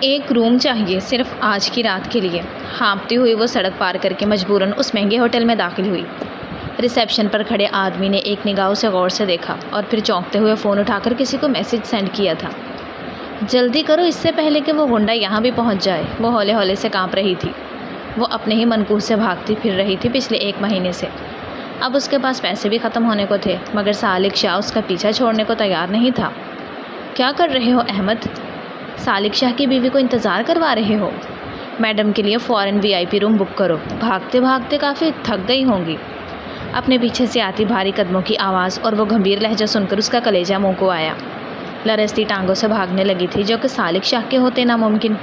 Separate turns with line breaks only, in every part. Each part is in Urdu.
ایک روم چاہیے صرف آج کی رات کے لیے۔ ہانپتی ہوئی وہ سڑک پار کر کے مجبوراً اس مہنگے ہوٹل میں داخل ہوئی۔ ریسیپشن پر کھڑے آدمی نے ایک نگاہ اسے غور سے دیکھا اور پھر چونکتے ہوئے فون اٹھا کر کسی کو میسج سینڈ کیا تھا۔ جلدی کرو اس سے پہلے کہ وہ گنڈا یہاں بھی پہنچ جائے۔ وہ ہولے ہولے سے کانپ رہی تھی۔ وہ اپنے ہی منقوہ سے بھاگتی پھر رہی تھی پچھلے 1 مہینے سے۔ اب اس کے پاس پیسے بھی ختم ہونے کو تھے مگر سالک شاہ اس کا پیچھا چھوڑنے کو تیار نہیں تھا۔ کیا کر رہے ہو احمد؟ سالک شاہ کی بیوی کو انتظار کروا رہے ہو؟ میڈم کے لیے فوراً VIP روم بک کرو۔ بھاگتے بھاگتے کافی تھک گئی ہوں گی۔ اپنے پیچھے سے آتی بھاری قدموں کی آواز اور وہ گھمبیر لہجہ سن کر اس کا کلیجہ منہ کو آیا۔ لرزتی ٹانگوں سے بھاگنے لگی تھی جو کہ سالک شاہ کے ہوتے ناممکن۔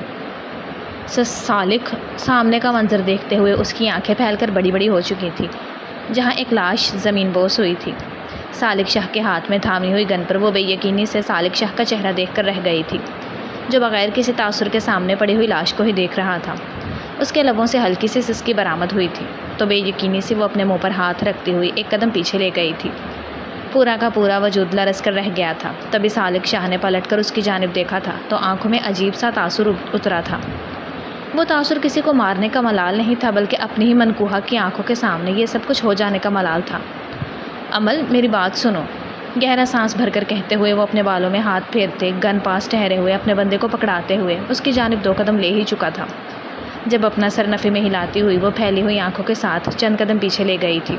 سالک سامنے کا منظر دیکھتے ہوئے اس کی آنکھیں پھیل کر بڑی بڑی ہو چکی تھی جہاں ایک لاش زمین بوس ہوئی تھی۔ سالک شاہ کے ہاتھ میں تھامی ہوئی گن پر وہ بے یقینی سے سالک شاہ کا چہرہ دیکھ کر رہ گئی تھی جو بغیر کسی تاثر کے سامنے پڑی ہوئی لاش کو ہی دیکھ رہا تھا۔ اس کے لبوں سے ہلکی سی سسکی برآمد ہوئی تھی تو بے یقینی سے وہ اپنے منہ پر ہاتھ رکھتی ہوئی ایک قدم پیچھے لے گئی تھی۔ پورا کا پورا وجود لرز کر رہ گیا تھا۔ تبھی سالک شاہ نے پلٹ کر اس کی جانب دیکھا تھا تو آنکھوں میں عجیب سا تاثر اترا تھا۔ وہ تاثر کسی کو مارنے کا ملال نہیں تھا بلکہ اپنی ہی منقوہہ کی آنکھوں کے سامنے یہ سب کچھ ہو جانے کا ملال تھا۔ امل میری بات سنو، گہرا سانس بھر کر کہتے ہوئے وہ اپنے بالوں میں ہاتھ پھیرتے گن پاس ٹھہرے ہوئے اپنے بندے کو پکڑاتے ہوئے اس کی جانب 2 قدم لے ہی چکا تھا جب اپنا سر نفے میں ہلاتی ہوئی وہ پھیلی ہوئی آنکھوں کے ساتھ چند قدم پیچھے لے گئی تھی۔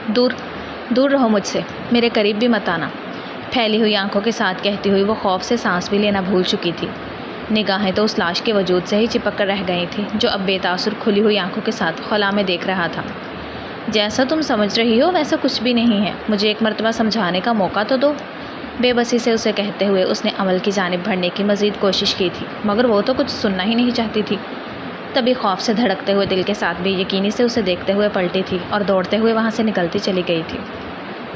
دور دور رہو مجھ سے، میرے قریب بھی مت آنا، پھیلی ہوئی آنکھوں کے ساتھ کہتی ہوئی وہ خوف سے سانس بھی لینا بھول چکی تھی۔ نگاہیں تو اس لاش کے وجود سے ہی چپک کر رہ گئی تھی جو اب بے تاثر کھلی ہوئی آنکھوں کے ساتھ خلا میں دیکھ رہا تھا۔ جیسا تم سمجھ رہی ہو ویسا کچھ بھی نہیں ہے، مجھے ایک مرتبہ سمجھانے کا موقع تو دو۔ بے بسی سے اسے کہتے ہوئے اس نے عمل کی جانب بڑھنے کی مزید کوشش کی تھی مگر وہ تو کچھ سننا ہی نہیں چاہتی تھی۔ تبھی خوف سے دھڑکتے ہوئے دل کے ساتھ بے یقینی سے اسے دیکھتے ہوئے پلٹی تھی اور دوڑتے ہوئے وہاں سے نکلتی چلی گئی تھی۔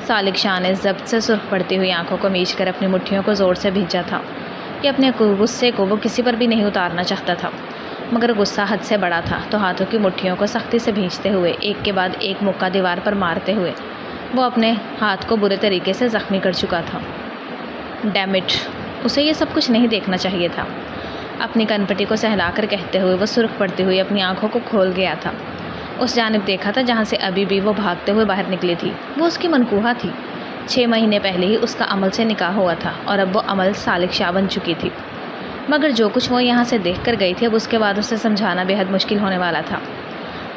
سالک شاہ نے ضبط سے سرخ پڑتی ہوئی آنکھوں کو میچ کر اپنی مٹھیوں کو زور سے بھینچا تھا کہ اپنے غصے کو وہ کسی پر بھی نہیں اتارنا چاہتا تھا مگر غصہ حد سے بڑا تھا تو ہاتھوں کی مٹھیوں کو سختی سے بھینچتے ہوئے ایک کے بعد ایک مکہ دیوار پر مارتے ہوئے وہ اپنے ہاتھ کو برے طریقے سے زخمی کر چکا تھا۔ ڈیم اٹ، اسے یہ سب کچھ نہیں دیکھنا چاہیے تھا۔ اپنی کنپٹی کو سہلا کر کہتے ہوئے وہ سرخ پڑتی ہوئی اپنی آنکھوں کو کھول گیا تھا۔ اس جانب دیکھا تھا جہاں سے ابھی بھی وہ بھاگتے ہوئے باہر نکلی تھی۔ وہ اس کی منقوہہ تھی۔ 6 مہینے پہلے ہی اس کا عمل سے نکاح ہوا تھا اور اب وہ عمل سالک شاہ بن چکی تھی مگر جو کچھ وہ یہاں سے دیکھ کر گئی تھی اب اس کے بعد اسے سمجھانا بے حد مشکل ہونے والا تھا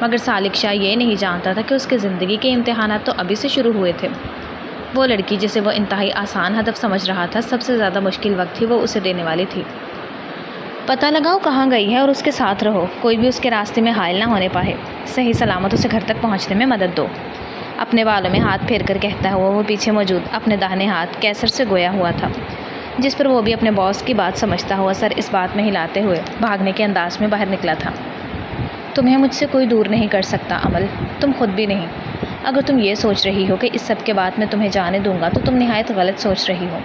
مگر سالک شاہ یہ نہیں جانتا تھا کہ اس کی زندگی کے امتحانات تو ابھی سے شروع ہوئے تھے۔ وہ لڑکی جسے وہ انتہائی آسان ہدف سمجھ رہا تھا سب سے زیادہ مشکل وقت ہی وہ اسے دینے والی تھی۔ پتہ لگاؤ کہاں گئی ہے اور اس کے ساتھ رہو، کوئی بھی اس کے راستے میں حائل نہ ہونے پائے، صحیح سلامت اسے گھر تک پہنچنے میں مدد دو۔ اپنے بالوں میں ہاتھ پھیر کر کہتا ہوا وہ پیچھے موجود اپنے داہنے ہاتھ کیسر سے گویا ہوا تھا جس پر وہ بھی اپنے باس کی بات سمجھتا ہوا سر اس بات میں ہلاتے ہوئے بھاگنے کے انداز میں باہر نکلا تھا۔ تمہیں مجھ سے کوئی دور نہیں کر سکتا عمل، تم خود بھی نہیں۔ اگر تم یہ سوچ رہی ہو کہ اس سب کے بعد میں تمہیں جانے دوں گا تو تم نہایت غلط سوچ رہی ہو۔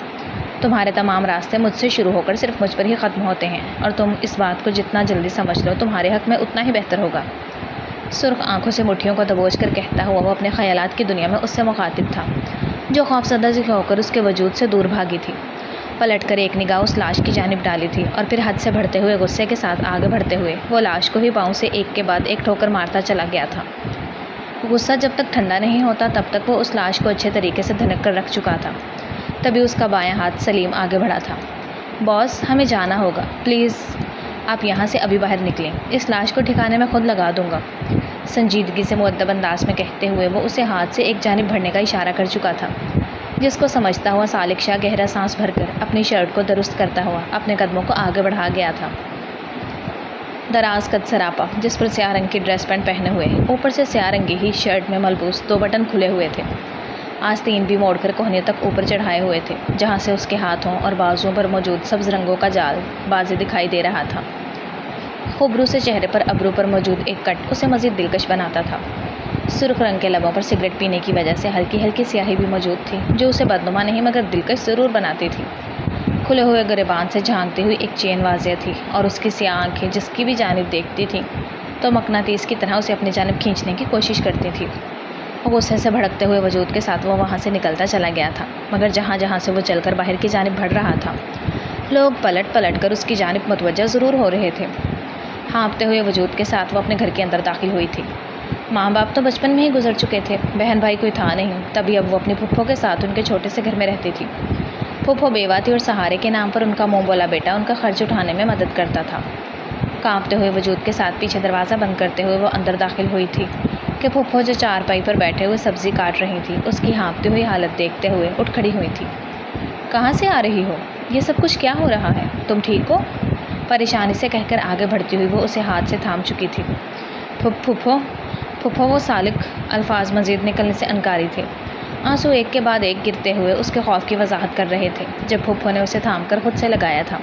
تمہارے تمام راستے مجھ سے شروع ہو کر صرف مجھ پر ہی ختم ہوتے ہیں اور تم اس بات کو جتنا جلدی سمجھ لو تمہارے حق میں اتنا ہی بہتر ہوگا۔ سرخ آنکھوں سے مٹھیوں کو دبوچ کر کہتا ہوا وہ اپنے خیالات کی دنیا میں اس سے مخاطب تھا جو خوفزدہ سی ہو کر اس کے وجود سے دور بھاگی تھی۔ پلٹ کر ایک نگاہ اس لاش کی جانب ڈالی تھی اور پھر حد سے بڑھتے ہوئے غصے کے ساتھ آگے بڑھتے ہوئے وہ لاش کو ہی پاؤں سے ایک کے بعد ایک ٹھوکر مارتا چلا گیا تھا۔ غصہ جب تک ٹھنڈا نہیں ہوتا تب تک وہ اس لاش کو اچھے طریقے سے دھنک کر رکھ چکا تھا۔ تبھی اس کا بایاں ہاتھ سلیم آگے بڑھا تھا۔ باس ہمیں جانا ہوگا، پلیز آپ یہاں سے ابھی باہر نکلیں، اس لاش کو ٹھکانے میں خود لگا دوں گا، سنجیدگی سے مؤدب انداز میں کہتے ہوئے وہ اسے ہاتھ سے ایک جانب بڑھنے کا اشارہ کر چکا تھا جس کو سمجھتا ہوا سالک شاہ گہرا سانس بھر کر اپنی شرٹ کو درست کرتا ہوا اپنے قدموں کو آگے بڑھا گیا تھا۔ دراز قد سراپا جس پر سیاہ رنگ کی ڈریس پینٹ پہنے ہوئے اوپر سے سیاہ رنگی ہی شرٹ میں ملبوس 2 بٹن کھلے ہوئے تھے، آستین بھی موڑ کر کوہنی تک اوپر چڑھائے ہوئے تھے جہاں سے اس کے ہاتھوں اور بازوؤں پر موجود سبز رنگوں کا جال بازی دکھائی دے رہا تھا۔ خوبرو سے چہرے پر ابرو پر موجود ایک کٹ اسے مزید دلکش بناتا تھا۔ سرخ رنگ کے لبوں پر سگریٹ پینے کی وجہ سے ہلکی ہلکی سیاہی بھی موجود تھی جو اسے بدنما نہیں مگر دلکش ضرور بناتی تھی۔ کھلے ہوئے گریبان سے جھانکتی ہوئی ایک چین واضح تھی اور اس کی سیاہ آنکھیں جس کی بھی جانب دیکھتی تھیں تو مقناطیس کی طرح اسے اپنی جانب کھینچنے کی کوشش کرتی تھی۔ غصے سے بھڑکتے ہوئے وجود کے ساتھ وہ وہاں سے نکلتا چلا گیا تھا مگر جہاں جہاں سے وہ چل کر باہر کی جانب بڑھ رہا تھا لوگ پلٹ پلٹ کر اس کی جانب متوجہ ضرور ہو رہے تھے۔ ہانپتے ہوئے وجود کے ساتھ وہ اپنے گھر کے اندر داخل ہوئی تھی۔ ماں باپ تو بچپن میں ہی گزر چکے تھے، بہن بھائی کوئی تھا نہیں، تبھی اب وہ اپنی پھپھو کے ساتھ ان کے چھوٹے سے گھر میں رہتی تھی۔ پھپھو بیوہ تھی اور سہارے کے نام پر ان کا منہ بولا بیٹا ان کا خرچ اٹھانے میں مدد کرتا تھا۔ کانپتے ہوئے وجود کے ساتھ پیچھے دروازہ بند کرتے ہوئے وہ اندر داخل ہوئی تھی کہ پھپھو جو چارپائی پر بیٹھے ہوئے سبزی کاٹ رہی تھی، اس کی ہانپتی ہوئی حالت دیکھتے ہوئے اٹھ کھڑی ہوئی تھی۔ کہاں سے آ رہی ہو؟ یہ سب کچھ کیا ہو رہا ہے؟ تم ٹھیک ہو؟ پریشانی سے کہہ کر آگے بڑھتی ہوئی وہ اسے ہاتھ سے تھام چکی تھی۔ پھپھو وہ سالک الفاظ مزید نکلنے سے انکاری تھے۔ آنسو ایک کے بعد ایک گرتے ہوئے اس کے خوف کی وضاحت کر رہے تھے جب پھپھو نے اسے تھام کر خود سے لگایا تھا۔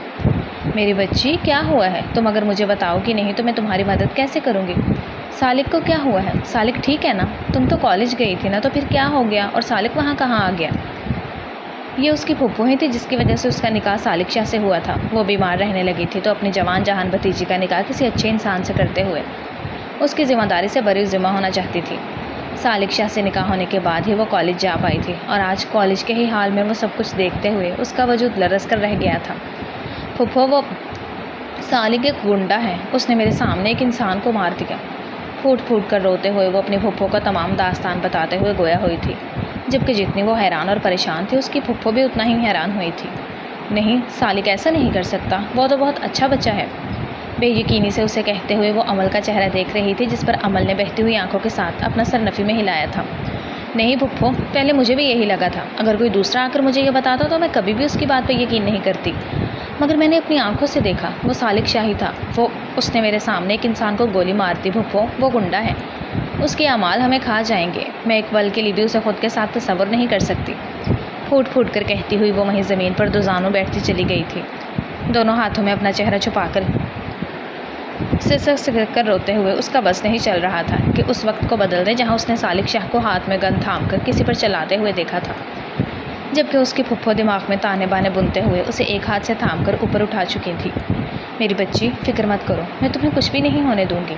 میری بچی کیا ہوا ہے؟ تم اگر مجھے بتاؤ گی نہیں تو میں تمہاری مدد کیسے کروں گی؟ سالک کو کیا ہوا ہے؟ سالک ٹھیک ہے نا؟ تم تو کالج گئی تھی نا، تو پھر کیا ہو گیا؟ اور سالک وہاں کہاں آ گیا؟ یہ اس کی پھپھو ہی تھی جس کی وجہ سے اس کا نکاح سالک شاہ سے ہوا تھا۔ وہ بیمار رہنے لگی تھی تو اپنی جوان جہان بھتیجی کا نکاح کسی اچھے انسان سے کرتے ہوئے اس کی ذمہ داری سے بری ذمہ ہونا چاہتی تھی۔ سالک شاہ سے نکاح ہونے کے بعد ہی وہ کالج جا پائی تھی، اور آج کالج کے ہی حال میں وہ سب کچھ دیکھتے ہوئے اس کا وجود لرز کر رہ گیا تھا۔ پھپھو وہ سالک ایک گنڈا ہے، اس نے میرے سامنے ایک انسان کو مار دیا۔ پھوٹ پھوٹ کر روتے ہوئے وہ اپنی پھپھو کا تمام داستان بتاتے ہوئے گویا ہوئی تھی، جبکہ جتنی وہ حیران اور پریشان تھی اس کی پھپھو بھی اتنا ہی حیران ہوئی تھی۔ نہیں، سالک ایسا نہیں کر سکتا، وہ تو بہت اچھا بچہ ہے، بے یقینی سے اسے کہتے ہوئے وہ امل کا چہرہ دیکھ رہی تھی جس پر امل نے بہتی ہوئی آنکھوں کے ساتھ اپنا سر نفی میں ہلایا تھا۔ نہیں پھپھو، پہلے مجھے بھی یہی لگا تھا، اگر کوئی دوسرا آ کر مجھے یہ بتاتا تو میں کبھی بھی اس کی بات پہ یقین نہیں کرتی، مگر میں نے اپنی آنکھوں سے دیکھا، وہ سالک شاہی تھا، اس نے میرے سامنے ایک انسان کو گولی مار دی۔ پھپھو وہ گنڈا ہے، اس کے اعمال ہمیں کھا جائیں گے، میں ایک پل کے لیے بھی اسے خود کے ساتھ تصور نہیں کر سکتی۔ پھوٹ پھوٹ کر کہتی ہوئی وہ وہیں زمین پر دوزانوں بیٹھتی چلی گئی تھی، دونوں ہاتھوں میں اپنا چہرہ چھپا کر سسک کر روتے ہوئے۔ اس کا بس نہیں چل رہا تھا کہ اس وقت کو بدل دے جہاں اس نے سالک شاہ کو ہاتھ میں گن تھام کر کسی پر چلاتے ہوئے دیکھا تھا، جبکہ اس کی پھپھو دماغ میں تانے بانے بنتے ہوئے اسے ایک ہاتھ سے تھام کر اوپر اٹھا چکی تھی۔ میری بچی فکر مت کرو، میں تمہیں کچھ بھی نہیں ہونے دوں گی۔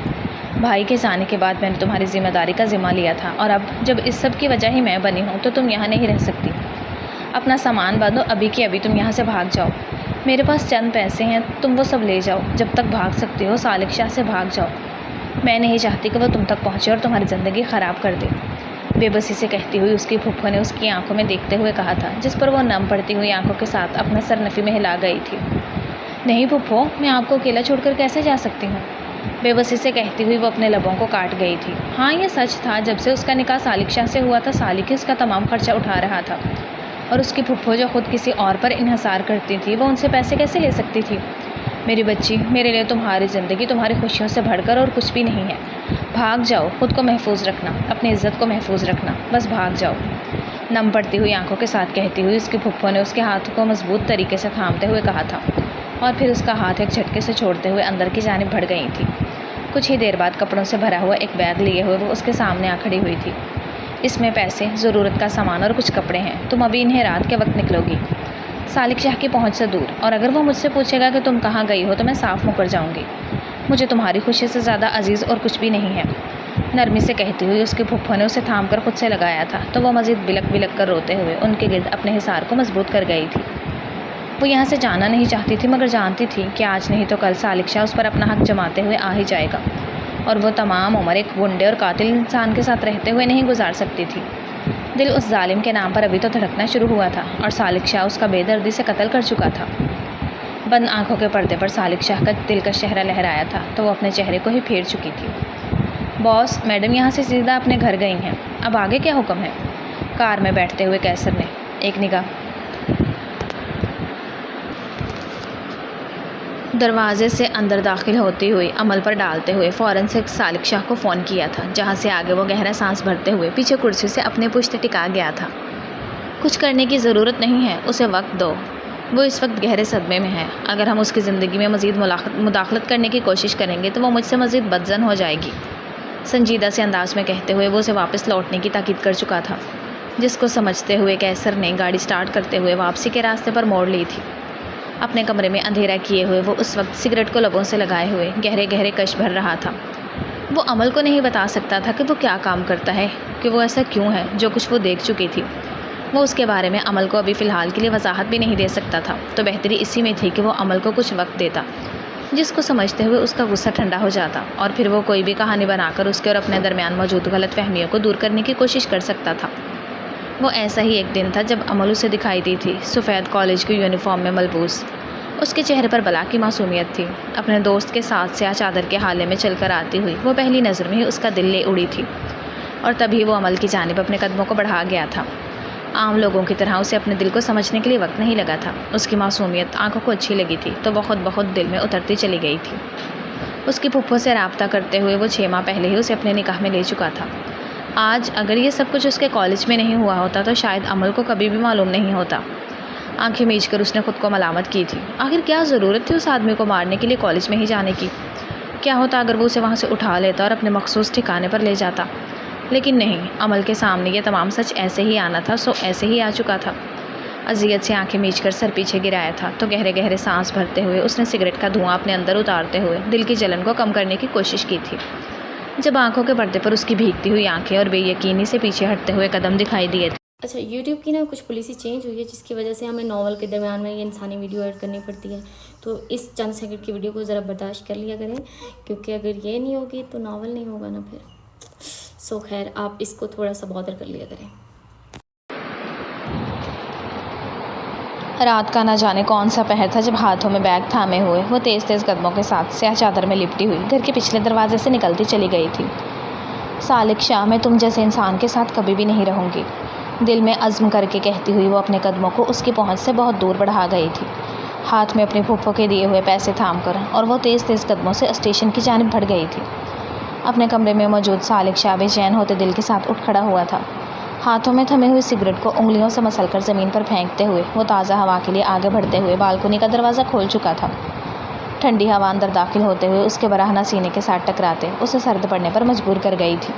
بھائی کے جانے کے بعد میں نے تمہاری ذمہ داری کا ذمہ لیا تھا، اور اب جب اس سب کی وجہ ہی میں بنی ہوں تو تم یہاں نہیں رہ سکتی۔ اپنا سامان باندھو، ابھی کی ابھی تم یہاں سے بھاگ جاؤ۔ میرے پاس چند پیسے ہیں، تم وہ سب لے جاؤ، جب تک بھاگ سکتے ہو سالک شاہ سے بھاگ جاؤ۔ میں نہیں چاہتی کہ وہ تم تک پہنچے اور تمہاری زندگی خراب کر دے، بے بسی سے کہتی ہوئی اس کی پھپھو نے اس کی آنکھوں میں دیکھتے ہوئے کہا تھا، جس پر وہ نم پڑتی ہوئی آنکھوں کے ساتھ اپنا سر نفی میں ہلا گئی تھی۔ نہیں پھپھو، میں آپ کو اکیلا چھوڑ کر کیسے جا سکتی ہوں؟ بے بسی سے کہتی ہوئی وہ اپنے لبوں کو کاٹ گئی تھی۔ ہاں یہ سچ تھا، جب سے اس کا نکاح سالک شاہ سے ہوا تھا سالک ہی اس کا تمام خرچہ اٹھا رہا تھا، اور اس کی پھپھو جو خود کسی اور پر انحصار کرتی تھی وہ ان سے پیسے کیسے لے سکتی تھی؟ میری بچی، میرے لیے تمہاری زندگی تمہاری خوشیوں سے بڑھ کر اور کچھ بھی نہیں ہے۔ بھاگ جاؤ، خود کو محفوظ رکھنا، اپنی عزت کو محفوظ رکھنا، بس بھاگ جاؤ۔ نم پڑتی ہوئی آنکھوں کے ساتھ کہتی ہوئی اس کی پھپھو نے اس کے ہاتھ کو مضبوط طریقے سے تھامتے ہوئے کہا تھا، اور پھر اس کا ہاتھ ایک جھٹکے سے چھوڑتے ہوئے اندر کی جانب بڑھ گئی تھی۔ کچھ ہی دیر بعد کپڑوں سے بھرا ہوا ایک بیگ لیے ہوئے وہ اس کے سامنے آ کھڑی ہوئی تھی۔ اس میں پیسے، ضرورت کا سامان اور کچھ کپڑے ہیں، تم ابھی انہیں رات کے وقت نکلو گی سالک شاہ کی پہنچ سے دور، اور اگر وہ مجھ سے پوچھے گا کہ تم کہاں گئی ہو تو میں صاف مکر جاؤں گی۔ مجھے تمہاری خوشی سے زیادہ عزیز اور کچھ بھی نہیں ہے۔ نرمی سے کہتی ہوئی اس کی پھپھو نے اسے تھام کر خود سے لگایا تھا تو وہ مزید بلک بلک کر روتے ہوئے ان کے گرد اپنے حصار کو مضبوط کر گئی تھی۔ وہ یہاں سے جانا نہیں چاہتی تھی، مگر جانتی تھی کہ آج نہیں تو کل سالک شاہ اس پر اپنا حق جماتے ہوئے آ ہی جائے گا، اور وہ تمام عمر ایک گنڈے اور قاتل انسان کے ساتھ رہتے ہوئے نہیں گزار سکتی تھی۔ دل اس ظالم کے نام پر ابھی تو دھڑکنا شروع ہوا تھا، اور سالک شاہ اس کا بے دردی سے قتل کر چکا تھا۔ بند آنکھوں کے پردے پر سالک شاہ کا دلکش چہرہ لہرایا تھا تو وہ اپنے چہرے کو ہی پھیر چکی تھی۔ باس، میڈم یہاں سے سیدھا اپنے گھر گئی ہیں، اب آگے کیا حکم ہے؟ کار میں بیٹھتے ہوئے کیسر نے ایک نگاہ دروازے سے اندر داخل ہوتی ہوئی عمل پر ڈالتے ہوئے فوراً سے سالک شاہ کو فون کیا تھا، جہاں سے آگے وہ گہرا سانس بھرتے ہوئے پیچھے کرسی سے اپنے پشت ٹکا گیا تھا۔ کچھ کرنے کی ضرورت نہیں ہے، اسے وقت دو، وہ اس وقت گہرے صدمے میں ہے، اگر ہم اس کی زندگی میں مزید مداخلت کرنے کی کوشش کریں گے تو وہ مجھ سے مزید بدظن ہو جائے گی۔ سنجیدہ سے انداز میں کہتے ہوئے وہ اسے واپس لوٹنے کی تاکید کر چکا تھا، جس کو سمجھتے ہوئے کیسر نے گاڑی سٹارٹ کرتے ہوئے واپسی کے راستے پر موڑ لی تھی۔ اپنے کمرے میں اندھیرا کیے ہوئے وہ اس وقت سگریٹ کو لبوں سے لگائے ہوئے گہرے گہرے کش بھر رہا تھا۔ وہ عمل کو نہیں بتا سکتا تھا کہ وہ کیا کام کرتا ہے، کہ وہ ایسا کیوں ہے جو کچھ وہ دیکھ چکی تھی، وہ اس کے بارے میں عمل کو ابھی فی الحال کے لیے وضاحت بھی نہیں دے سکتا تھا، تو بہتری اسی میں تھی کہ وہ عمل کو کچھ وقت دیتا، جس کو سمجھتے ہوئے اس کا غصہ ٹھنڈا ہو جاتا، اور پھر وہ کوئی بھی کہانی بنا کر اس کے اور اپنے درمیان موجود غلط فہمیوں کو دور کرنے کی کوشش کر سکتا تھا۔ وہ ایسا ہی ایک دن تھا جب عمل اسے دکھائی دی تھی، سفید کالج کی یونیفارم میں ملبوس۔ اس کے چہرے پر بلا کی معصومیت تھی، اپنے دوست کے ساتھ سیاہ چادر کے حالے میں چل کر آتی ہوئی وہ پہلی نظر میں ہی اس کا دل لے اڑی تھی، اور تبھی وہ عمل کی جانب اپنے قدموں کو بڑھا گیا تھا۔ عام لوگوں کی طرح اسے اپنے دل کو سمجھنے کے لیے وقت نہیں لگا تھا۔ اس کی معصومیت آنکھوں کو اچھی لگی تھی تو بہت دل میں اترتی چلی گئی تھی۔ اس کی پھپھو سے رابطہ کرتے ہوئے وہ 6 ماہ پہلے ہی اسے اپنے نکاح میں لے چکا تھا۔ آج اگر یہ سب کچھ اس کے کالج میں نہیں ہوا ہوتا تو شاید عمل کو کبھی بھی معلوم نہیں ہوتا۔ آنکھیں میچ کر اس نے خود کو ملامت کی تھی۔ آخر کیا ضرورت تھی اس آدمی کو مارنے کے لیے کالج میں ہی جانے کی؟ کیا ہوتا اگر وہ اسے وہاں سے اٹھا لیتا اور اپنے مخصوص ٹھکانے پر لے جاتا؟ لیکن نہیں، عمل کے سامنے یہ تمام سچ ایسے ہی آنا تھا، سو ایسے ہی آ چکا تھا۔ اذیت سے آنکھیں میچ کر سر پیچھے گرایا تھا تو گہرے سانس بھرتے ہوئے اس نے سگریٹ کا دھواں اپنے اندر اتارتے ہوئے دل کی جلن کو کم کرنے کی کوشش کی تھی، جب آنکھوں کے پردے پر اس کی بھیگتی ہوئی آنکھیں اور بے یقینی سے پیچھے ہٹتے ہوئے قدم دکھائی دیے تھے۔
اچھا، یوٹیوب کی کچھ پالیسی چینج ہوئی ہے جس کی وجہ سے ہمیں ناول کے درمیان میں یہ انسانی ویڈیو ایڈ کرنی پڑتی ہے، تو اس چند سیکنڈ کی ویڈیو کو ذرا برداشت کر لیا کریں، کیونکہ اگر یہ نہیں ہوگی تو ناول نہیں ہوگا نا پھر۔ خیر، آپ اس کو تھوڑا سا بادر کر لیا کریں۔
رات کا نہ جانے کون سا پہر تھا جب ہاتھوں میں بیگ تھامے ہوئے وہ تیز قدموں کے ساتھ سیاہ چادر میں لپٹی ہوئی گھر کے پچھلے دروازے سے نکلتی چلی گئی تھی۔ سالک شاہ، میں تم جیسے انسان کے ساتھ کبھی بھی نہیں رہوں گی، دل میں عزم کر کے کہتی ہوئی وہ اپنے قدموں کو اس کی پہنچ سے بہت دور بڑھا گئی تھی، ہاتھ میں اپنی پھپھو کے دیے ہوئے پیسے تھام کر، اور وہ تیز قدموں سے اسٹیشن کی جانب بڑھ گئی تھی۔ اپنے کمرے میں موجود سالک شاہ بے چین ہوتے دل کے ساتھ اٹھ کھڑا ہوا تھا۔ ہاتھوں میں تھمے ہوئے سگریٹ کو انگلیوں سے مسل کر زمین پر پھینکتے ہوئے وہ تازہ ہوا کے لیے آگے بڑھتے ہوئے بالکنی کا دروازہ کھول چکا تھا۔ ٹھنڈی ہوا اندر داخل ہوتے ہوئے اس کے براہنہ سینے کے ساتھ ٹکراتے اسے سرد پڑنے پر مجبور کر گئی تھی،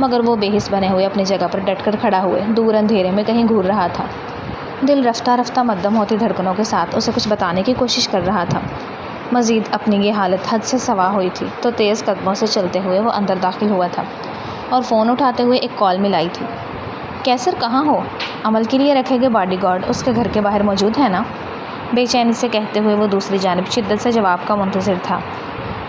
مگر وہ بے حس بنے ہوئے اپنی جگہ پر ڈٹ کر کھڑا ہوئے دور اندھیرے میں کہیں گھور رہا تھا۔ دل رفتہ مدھم ہوتی دھڑکنوں کے ساتھ اسے کچھ بتانے کی کوشش کر رہا تھا۔ مزید اپنی یہ حالت حد سے سوا ہوئی تھی تو تیز قدموں سے چلتے ہوئے وہ اندر داخل ہوا تھا اور فون اٹھاتے ہوئے ایک کال ملائی تھی۔ کیسر کہاں ہو؟ عمل کے لیے رکھے گئے باڈی گارڈ اس کے گھر کے باہر موجود ہے نا؟ بے چینی سے کہتے ہوئے وہ دوسری جانب شدت سے جواب کا منتظر تھا۔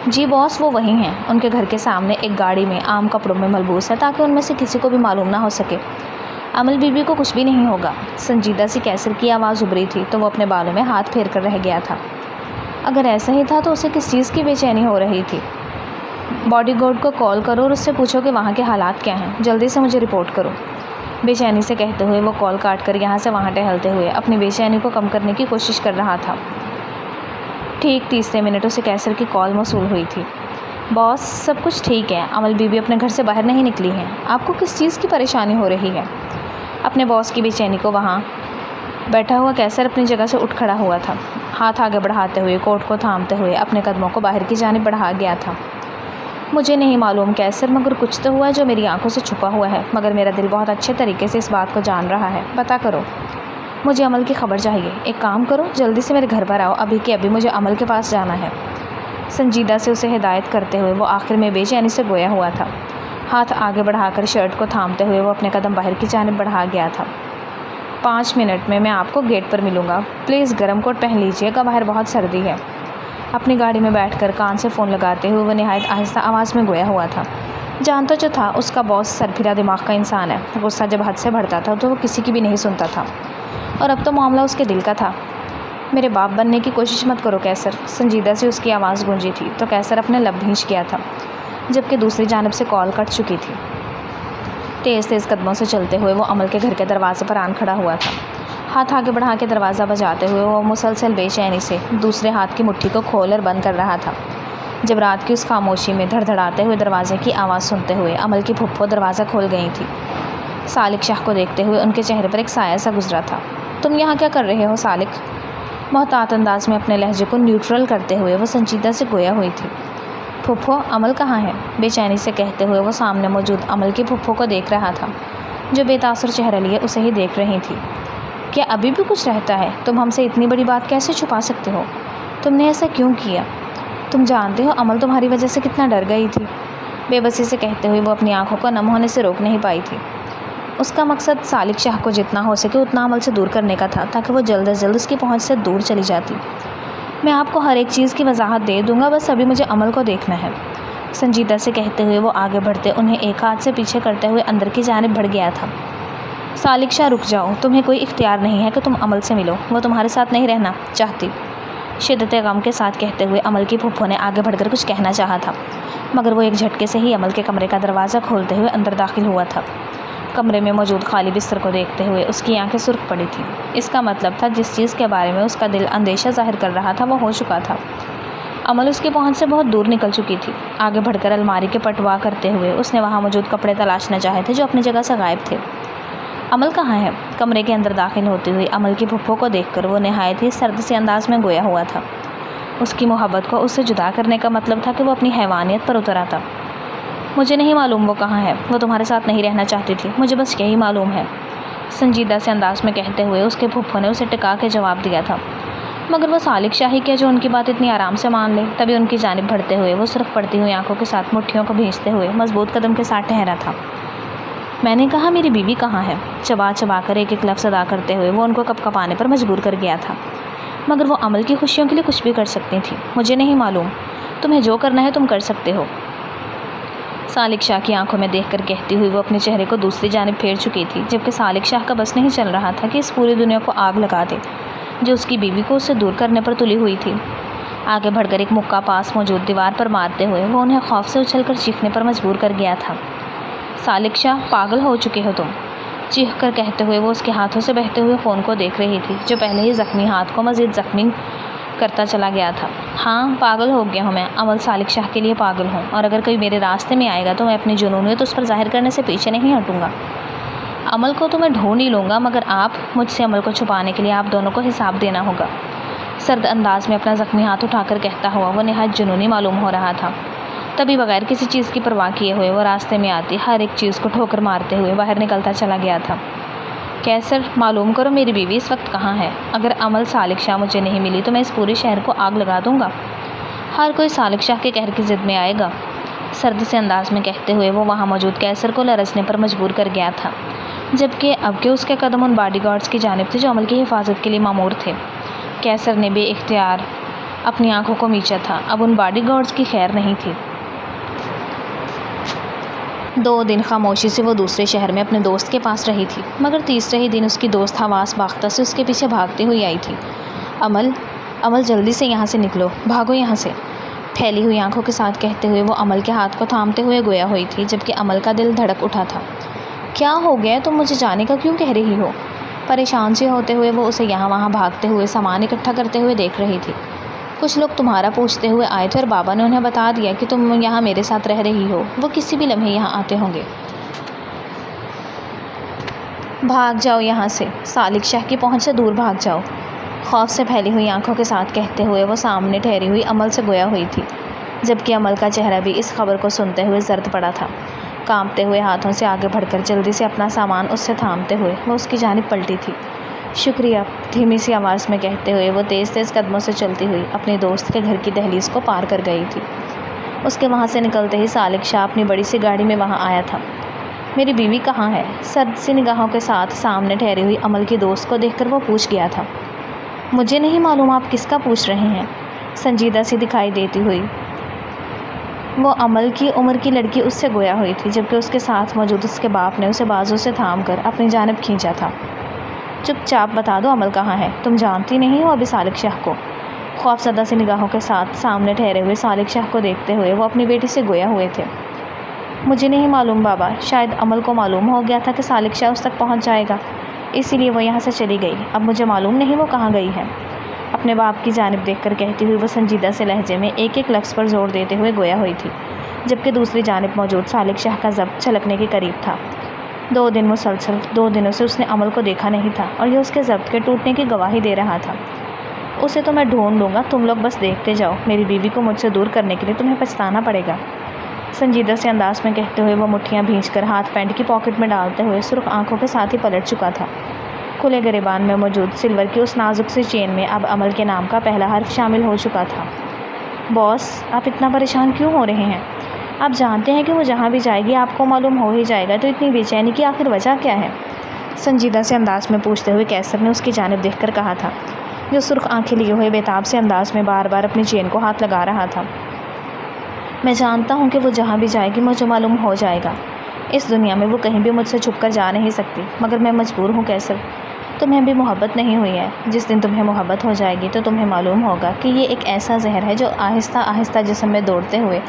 جی باس، وہ وہیں ہیں، ان کے گھر کے سامنے ایک گاڑی میں عام کپڑوں میں ملبوس ہے تاکہ ان میں سے کسی کو بھی معلوم نہ ہو سکے۔ عمل بی بی کو کچھ بھی نہیں ہوگا۔ سنجیدہ سی کیسر کی آواز ابھری تھی تو وہ اپنے بالوں میں ہاتھ پھیر کر رہ گیا تھا۔ اگر ایسا ہی تھا تو اسے کس چیز کی بے چینی ہو رہی تھی؟ باڈی گارڈ کو کال کرو اور اس سے پوچھو کہ وہاں کے حالات کیا ہیں، جلدی سے مجھے رپورٹ کرو۔ بے چینی سے کہتے ہوئے وہ کال کاٹ کر یہاں سے وہاں ٹہلتے ہوئے اپنی بے چینی کو کم کرنے کی کوشش کر رہا تھا۔ ٹھیک 30 منٹوں سے کیسر کی کال موصول ہوئی تھی۔ باس، سب کچھ ٹھیک ہے، عمل بی بی اپنے گھر سے باہر نہیں نکلی ہیں۔ آپ کو کس چیز کی پریشانی ہو رہی ہے؟ اپنے باس کی بے چینی کو وہاں بیٹھا ہوا کیسر اپنی جگہ سے اٹھ کھڑا ہوا تھا، ہاتھ آگے بڑھاتے ہوئے کوٹ کو تھامتے ہوئے اپنے قدموں کو باہر کی جانب بڑھا گیا تھا۔ مجھے نہیں معلوم کیسر، مگر کچھ تو ہوا جو میری آنکھوں سے چھپا ہوا ہے، مگر میرا دل بہت اچھے طریقے سے اس بات کو جان رہا ہے۔ پتہ کرو، مجھے عمل کی خبر چاہیے۔ ایک کام کرو، جلدی سے میرے گھر پر آؤ، ابھی کے ابھی مجھے عمل کے پاس جانا ہے۔ سنجیدہ سے اسے ہدایت کرتے ہوئے وہ آخر میں بے چینی سے گویا ہوا تھا، ہاتھ آگے بڑھا کر شرٹ کو تھامتے ہوئے وہ اپنے قدم باہر کی جانب بڑھا گیا تھا۔ 5 منٹ میں آپ کو گیٹ پر ملوں گا، پلیز گرم کوٹ پہن لیجیے گا، باہر بہت سردی ہے۔ اپنی گاڑی میں بیٹھ کر کان سے فون لگاتے ہوئے وہ نہایت آہستہ آواز میں گویا ہوا تھا۔ جانتا جو تھا اس کا باس سرپھرا دماغ کا انسان ہے، غصہ جب حد سے بڑھتا تھا تو وہ کسی کی بھی نہیں سنتا تھا، اور اب تو معاملہ اس کے دل کا تھا۔ میرے باپ بننے کی کوشش مت کرو کیسر، سنجیدہ سے اس کی آواز گونجی تھی تو کیسر اپنے لب بھینچ گیا تھا، جبکہ دوسری جانب سے کال کٹ چکی تھی۔ تیز قدموں سے چلتے ہوئے وہ عمل کے گھر کے دروازے پر آن کھڑا ہوا تھا، ہاتھ آگے بڑھا کے دروازہ بجاتے ہوئے وہ مسلسل بے چینی سے دوسرے ہاتھ کی مٹھی کو کھول اور بند کر رہا تھا۔ جب رات کی اس خاموشی میں دھڑدھڑاتے ہوئے دروازے کی آواز سنتے ہوئے عمل کی پھپھو دروازہ کھول گئی تھی، سالک شاہ کو دیکھتے ہوئے ان کے چہرے پر ایک سایہ سا گزرا تھا۔ تم یہاں کیا کر رہے ہو سالک؟ محتاط انداز میں اپنے لہجے کو نیوٹرل کرتے ہوئے وہ سنجیدہ سے گویا ہوئی تھی۔ پھپھو، عمل کہاں ہے؟ بے چینی سے کہتے ہوئے وہ سامنے موجود عمل کی پھپھو کو دیکھ رہا تھا، جو بے تاثر چہرہ لیے اسے ہی دیکھ رہی تھی۔ کیا ابھی بھی کچھ رہتا ہے؟ تم ہم سے اتنی بڑی بات کیسے چھپا سکتے ہو؟ تم نے ایسا کیوں کیا؟ تم جانتے ہو عمل تمہاری وجہ سے کتنا ڈر گئی تھی۔ بے بسی سے کہتے ہوئے وہ اپنی آنکھوں کو نم ہونے سے روک نہیں پائی تھی۔ اس کا مقصد سالک شاہ کو جتنا ہو سکے اتنا عمل سے دور کرنے کا تھا تاکہ وہ جلد از جلد اس کی پہنچ سے دور چلی جاتی۔ میں آپ کو ہر ایک چیز کی وضاحت دے دوں گا، بس ابھی مجھے عمل کو دیکھنا ہے، سنجیدہ سے کہتے ہوئے وہ آگے بڑھتے انہیں ایک ہاتھ سے پیچھے کرتے ہوئے اندر کی جانب بڑھ گیا تھا۔ سالک شاہ رک جاؤ، تمہیں کوئی اختیار نہیں ہے کہ تم عمل سے ملو، وہ تمہارے ساتھ نہیں رہنا چاہتی، شدت غم کے ساتھ کہتے ہوئے عمل کی پھپھو نے آگے بڑھ کر کچھ کہنا چاہا تھا، مگر وہ ایک جھٹکے سے ہی عمل کے کمرے کا دروازہ کھولتے ہوئے اندر داخل ہوا تھا۔ کمرے میں موجود خالی بستر کو دیکھتے ہوئے اس کی آنکھیں سرخ پڑی تھیں۔ اس کا مطلب تھا جس چیز کے بارے میں اس کا دل اندیشہ ظاہر کر رہا تھا وہ ہو چکا تھا۔ عمل اس کی پہنچ سے بہت دور نکل چکی تھی۔ آگے بڑھ کر الماری کے پٹوا کرتے ہوئے اس نے وہاں موجود کپڑے تلاشنا چاہے تھے جو اپنی جگہ سے غائب تھے۔ عمل کہاں ہے؟ کمرے کے اندر داخل ہوتی ہوئی عمل کی پھپھو کو دیکھ کر وہ نہایت ہی سرد سے انداز میں گویا ہوا تھا۔ اس کی محبت کو اس سے جدا کرنے کا مطلب تھا کہ وہ اپنی حیوانیت پر اتر آتا۔ مجھے نہیں معلوم وہ کہاں ہے، وہ تمہارے ساتھ نہیں رہنا چاہتی تھی، مجھے بس یہی معلوم ہے، سنجیدہ سے انداز میں کہتے ہوئے اس کے پھپھو نے اسے ٹکا کے جواب دیا تھا۔ مگر وہ سالک شاہ ہی کیا جو ان کی بات اتنی آرام سے مان لے؟ تبھی ان کی جانب بڑھتے ہوئے وہ سرخ پڑتی ہوئی آنکھوں کے ساتھ مٹھیوں کو بھینچتے ہوئے مضبوط قدم کے ساتھ ٹھہرا تھا۔ میں نے کہا میری بیوی کہاں ہے؟ چبا چبا کر ایک ایک لفظ ادا کرتے ہوئے وہ ان کو کپ کپانے پر مجبور کر گیا تھا۔ مگر وہ عمل کی خوشیوں کے لیے کچھ بھی کر سکتی تھی۔ مجھے نہیں معلوم، تمہیں جو کرنا ہے تم کر سکتے ہو، سالک شاہ کی آنکھوں میں دیکھ کر کہتی ہوئی وہ اپنے چہرے کو دوسری جانب پھیر چکی تھی، جبکہ سالک شاہ کا بس نہیں چل رہا تھا کہ اس پوری دنیا کو آگ لگا دے جو اس کی بیوی کو اس سے دور کرنے پر تلی ہوئی تھی۔ آگے بڑھ کر ایک مکہ پاس موجود دیوار پر مارتے ہوئے وہ انہیں خوف سے اچھل کر چیخنے پر مجبور کر گیا تھا۔ سالک شاہ، پاگل ہو چکے ہو تم، چیخ کر کہتے ہوئے وہ اس کے ہاتھوں سے بہتے ہوئے خون کو دیکھ رہی تھی جو پہلے ہی زخمی ہاتھ کو مزید زخمی کرتا چلا گیا تھا۔ ہاں پاگل ہو گیا ہوں میں، عمل سالک شاہ کے لیے پاگل ہوں، اور اگر کوئی میرے راستے میں آئے گا تو میں اپنی جنونیت اس پر ظاہر کرنے سے پیچھے نہیں ہٹوں گا۔ عمل کو تو میں ڈھونڈ ہی لوں گا، مگر آپ مجھ سے عمل کو چھپانے کے لیے آپ دونوں کو حساب دینا ہوگا، سرد انداز میں اپنا زخمی ہاتھ اٹھا کر کہتا ہوا وہ نہایت جنونی معلوم ہو رہا تھا۔ تبھی بغیر کسی چیز کی پرواہ کیے ہوئے وہ راستے میں آتی ہر ایک چیز کو ٹھوکر مارتے ہوئے باہر نکلتا چلا گیا تھا۔ کیسر، معلوم کرو میری بیوی اس وقت کہاں ہے، اگر عمل سالک شاہ مجھے نہیں ملی تو میں اس پورے شہر کو آگ لگا دوں گا، ہر کوئی سالک شاہ کے قہر کی ضد میں آئے گا، سرد سے انداز میں کہتے ہوئے وہ وہاں موجود کیسر کو لرزنے پر مجبور کر گیا تھا، جبکہ اب کہ اس کے قدم ان باڈی گارڈز کی جانب تھے جو عمل کی حفاظت کے لیے مامور تھے۔ کیسر نے بے اختیار اپنی آنکھوں کو میچا تھا، اب ان باڈی گارڈز کی خیر نہیں تھی۔ 2 دن خاموشی سے وہ دوسرے شہر میں اپنے دوست کے پاس رہی تھی، مگر تیسرے ہی دن اس کی دوست حواس باختہ سے اس کے پیچھے بھاگتی ہوئی آئی تھی۔ عمل جلدی سے یہاں سے نکلو، بھاگو یہاں سے، پھیلی ہوئی آنکھوں کے ساتھ کہتے ہوئے وہ عمل کے ہاتھ کو تھامتے ہوئے گویا ہوئی تھی، جبکہ عمل کا دل دھڑک اٹھا تھا۔ کیا ہو گیا، تم مجھے جانے کا کیوں کہہ رہی ہو؟ پریشان سے ہوتے ہوئے وہ اسے یہاں وہاں بھاگتے ہوئے سامان اکٹھا کرتے ہوئے دیکھ رہی تھی۔ کچھ لوگ تمہارا پوچھتے ہوئے آئے تھے اور بابا نے انہیں بتا دیا کہ تم یہاں میرے ساتھ رہ رہی ہو، وہ کسی بھی لمحے یہاں آتے ہوں گے۔ بھاگ جاؤ یہاں سے، سالک شاہ کی پہنچ سے دور بھاگ جاؤ، خوف سے پھیلی ہوئی آنکھوں کے ساتھ کہتے ہوئے وہ سامنے ٹھہری ہوئی عمل سے گویا ہوئی تھی، جبکہ عمل کا چہرہ بھی اس خبر کو سنتے ہوئے زرد پڑا تھا۔ کانپتے ہوئے ہاتھوں سے آگے بڑھ کر جلدی سے اپنا سامان اس سے تھامتے ہوئے وہ اس کی جانب پلٹی تھی۔ شکریہ، دھیمی سی آواز میں کہتے ہوئے وہ تیز تیز قدموں سے چلتی ہوئی اپنے دوست کے گھر کی دہلیز کو پار کر گئی تھی۔ اس کے وہاں سے نکلتے ہی سالک شاہ اپنی بڑی سی گاڑی میں وہاں آیا تھا۔ میری بیوی کہاں ہے؟ سرد سی نگاہوں کے ساتھ سامنے ٹھہری ہوئی عمل کی دوست کو دیکھ کر وہ پوچھ گیا تھا۔ مجھے نہیں معلوم آپ کس کا پوچھ رہے ہیں، سنجیدہ سی دکھائی دیتی ہوئی وہ عمل کی عمر کی لڑکی اس سے گویا ہوئی تھی، جبکہ اس کے ساتھ موجود اس کے باپ نے اسے بازو سے تھام کر اپنی جانب کھینچا تھا۔ چپ چاپ بتا دو عمل کہاں ہے، تم جانتی نہیں ہو ابھی سالک شاہ کو؟ خوف زدہ سی نگاہوں کے ساتھ سامنے ٹھہرے ہوئے سالک شاہ کو دیکھتے ہوئے وہ اپنی بیٹی سے گویا ہوئے تھے۔ مجھے نہیں معلوم بابا، شاید عمل کو معلوم ہو گیا تھا کہ سالک شاہ اس تک پہنچ جائے گا، اسی لیے وہ یہاں سے چلی گئی، اب مجھے معلوم نہیں وہ کہاں گئی ہے، اپنے باپ کی جانب دیکھ کر کہتی ہوئی وہ سنجیدہ سے لہجے میں ایک ایک لفظ پر زور دیتے ہوئے گویا ہوئی تھی، جبکہ دوسری جانب موجود سالک شاہ کا ضبط چھلکنے کے قریب تھا۔ 2 دن مسلسل 2 دنوں سے اس نے عمل کو دیکھا نہیں تھا اور یہ اس کے ضبط کے ٹوٹنے کی گواہی دے رہا تھا۔ اسے تو میں ڈھونڈ لوں گا، تم لوگ بس دیکھتے جاؤ، میری بیوی کو مجھ سے دور کرنے کے لیے تمہیں پچھتانا پڑے گا، سنجیدہ سے انداز میں کہتے ہوئے وہ مٹھیاں بھینچ کر ہاتھ پینٹ کی پاکٹ میں ڈالتے ہوئے سرخ آنکھوں کے ساتھ ہی پلٹ چکا تھا۔ کھلے گریبان میں موجود سلور کی اس نازک سی چین میں اب عمل کے نام کا پہلا حرف شامل ہو چکا تھا۔ باس، آپ اتنا پریشان کیوں ہو رہے ہیں؟ آپ جانتے ہیں کہ وہ جہاں بھی جائے گی آپ کو معلوم ہو ہی جائے گا، تو اتنی بے چینی کی آخر وجہ کیا ہے؟ سنجیدہ سے انداز میں پوچھتے ہوئے کیسر نے اس کی جانب دیکھ کر کہا تھا، جو سرخ آنکھیں لیے ہوئے بےتاب سے انداز میں بار بار اپنی چین کو ہاتھ لگا رہا تھا۔ میں جانتا ہوں کہ وہ جہاں بھی جائے گی مجھے معلوم ہو جائے گا۔ اس دنیا میں وہ کہیں بھی مجھ سے چھپ کر جا نہیں سکتی، مگر میں مجبور ہوں کیسر۔ تمہیں بھی محبت نہیں ہوئی ہے، جس دن تمہیں محبت ہو جائے گی تو تمہیں معلوم ہوگا کہ یہ ایک ایسا زہر ہے جو آہستہ آہستہ جسم میں دوڑتے ہوئے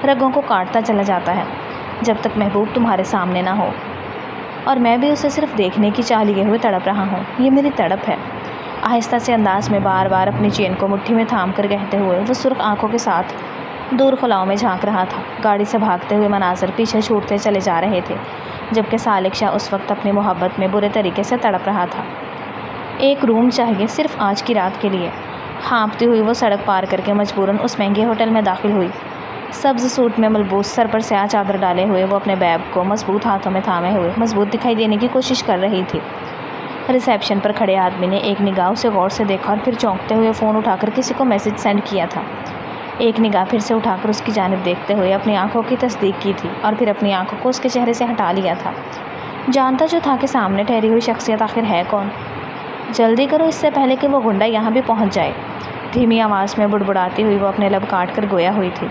رگوں کو کاٹتا چلا جاتا ہے، جب تک محبوب تمہارے سامنے نہ ہو، اور میں بھی اسے صرف دیکھنے کی چاہ لیے ہوئے تڑپ رہا ہوں۔ یہ میری تڑپ ہے۔ آہستہ سے انداز میں بار بار اپنی چین کو مٹھی میں تھام کر کہتے ہوئے وہ سرخ آنکھوں کے ساتھ دور خلاؤں میں جھانک رہا تھا۔ گاڑی سے بھاگتے ہوئے مناظر پیچھے چھوٹتے چلے جا رہے تھے، جبکہ سالک شاہ اس وقت اپنی محبت میں برے طریقے سے تڑپ رہا تھا۔ ایک روم چاہیے صرف آج کی رات کے لیے۔ ہانپتی ہوئی وہ سڑک پار کر کے مجبوراً اس مہنگے ہوٹل میں داخل ہوئی۔ سبز سوٹ میں ملبوس، سر پر سیاہ چادر ڈالے ہوئے وہ اپنے بیگ کو مضبوط ہاتھوں میں تھامے ہوئے مضبوط دکھائی دینے کی کوشش کر رہی تھی۔ ریسیپشن پر کھڑے آدمی نے ایک نگاہ اسے غور سے دیکھا اور پھر چونکتے ہوئے فون اٹھا کر کسی کو میسج سینڈ کیا تھا۔ ایک نگاہ پھر سے اٹھا کر اس کی جانب دیکھتے ہوئے اپنی آنکھوں کی تصدیق کی تھی اور پھر اپنی آنکھوں کو اس کے چہرے سے ہٹا لیا تھا۔ جانتا جو تھا کہ سامنے ٹھہری ہوئی شخصیت آخر ہے کون۔ جلدی کرو اس سے پہلے کہ وہ گنڈا یہاں بھی پہنچ جائے۔ دھیمی آواز میں بڑبڑاتی ہوئی وہ اپنے لب کاٹ کر گویا ہوئی تھی،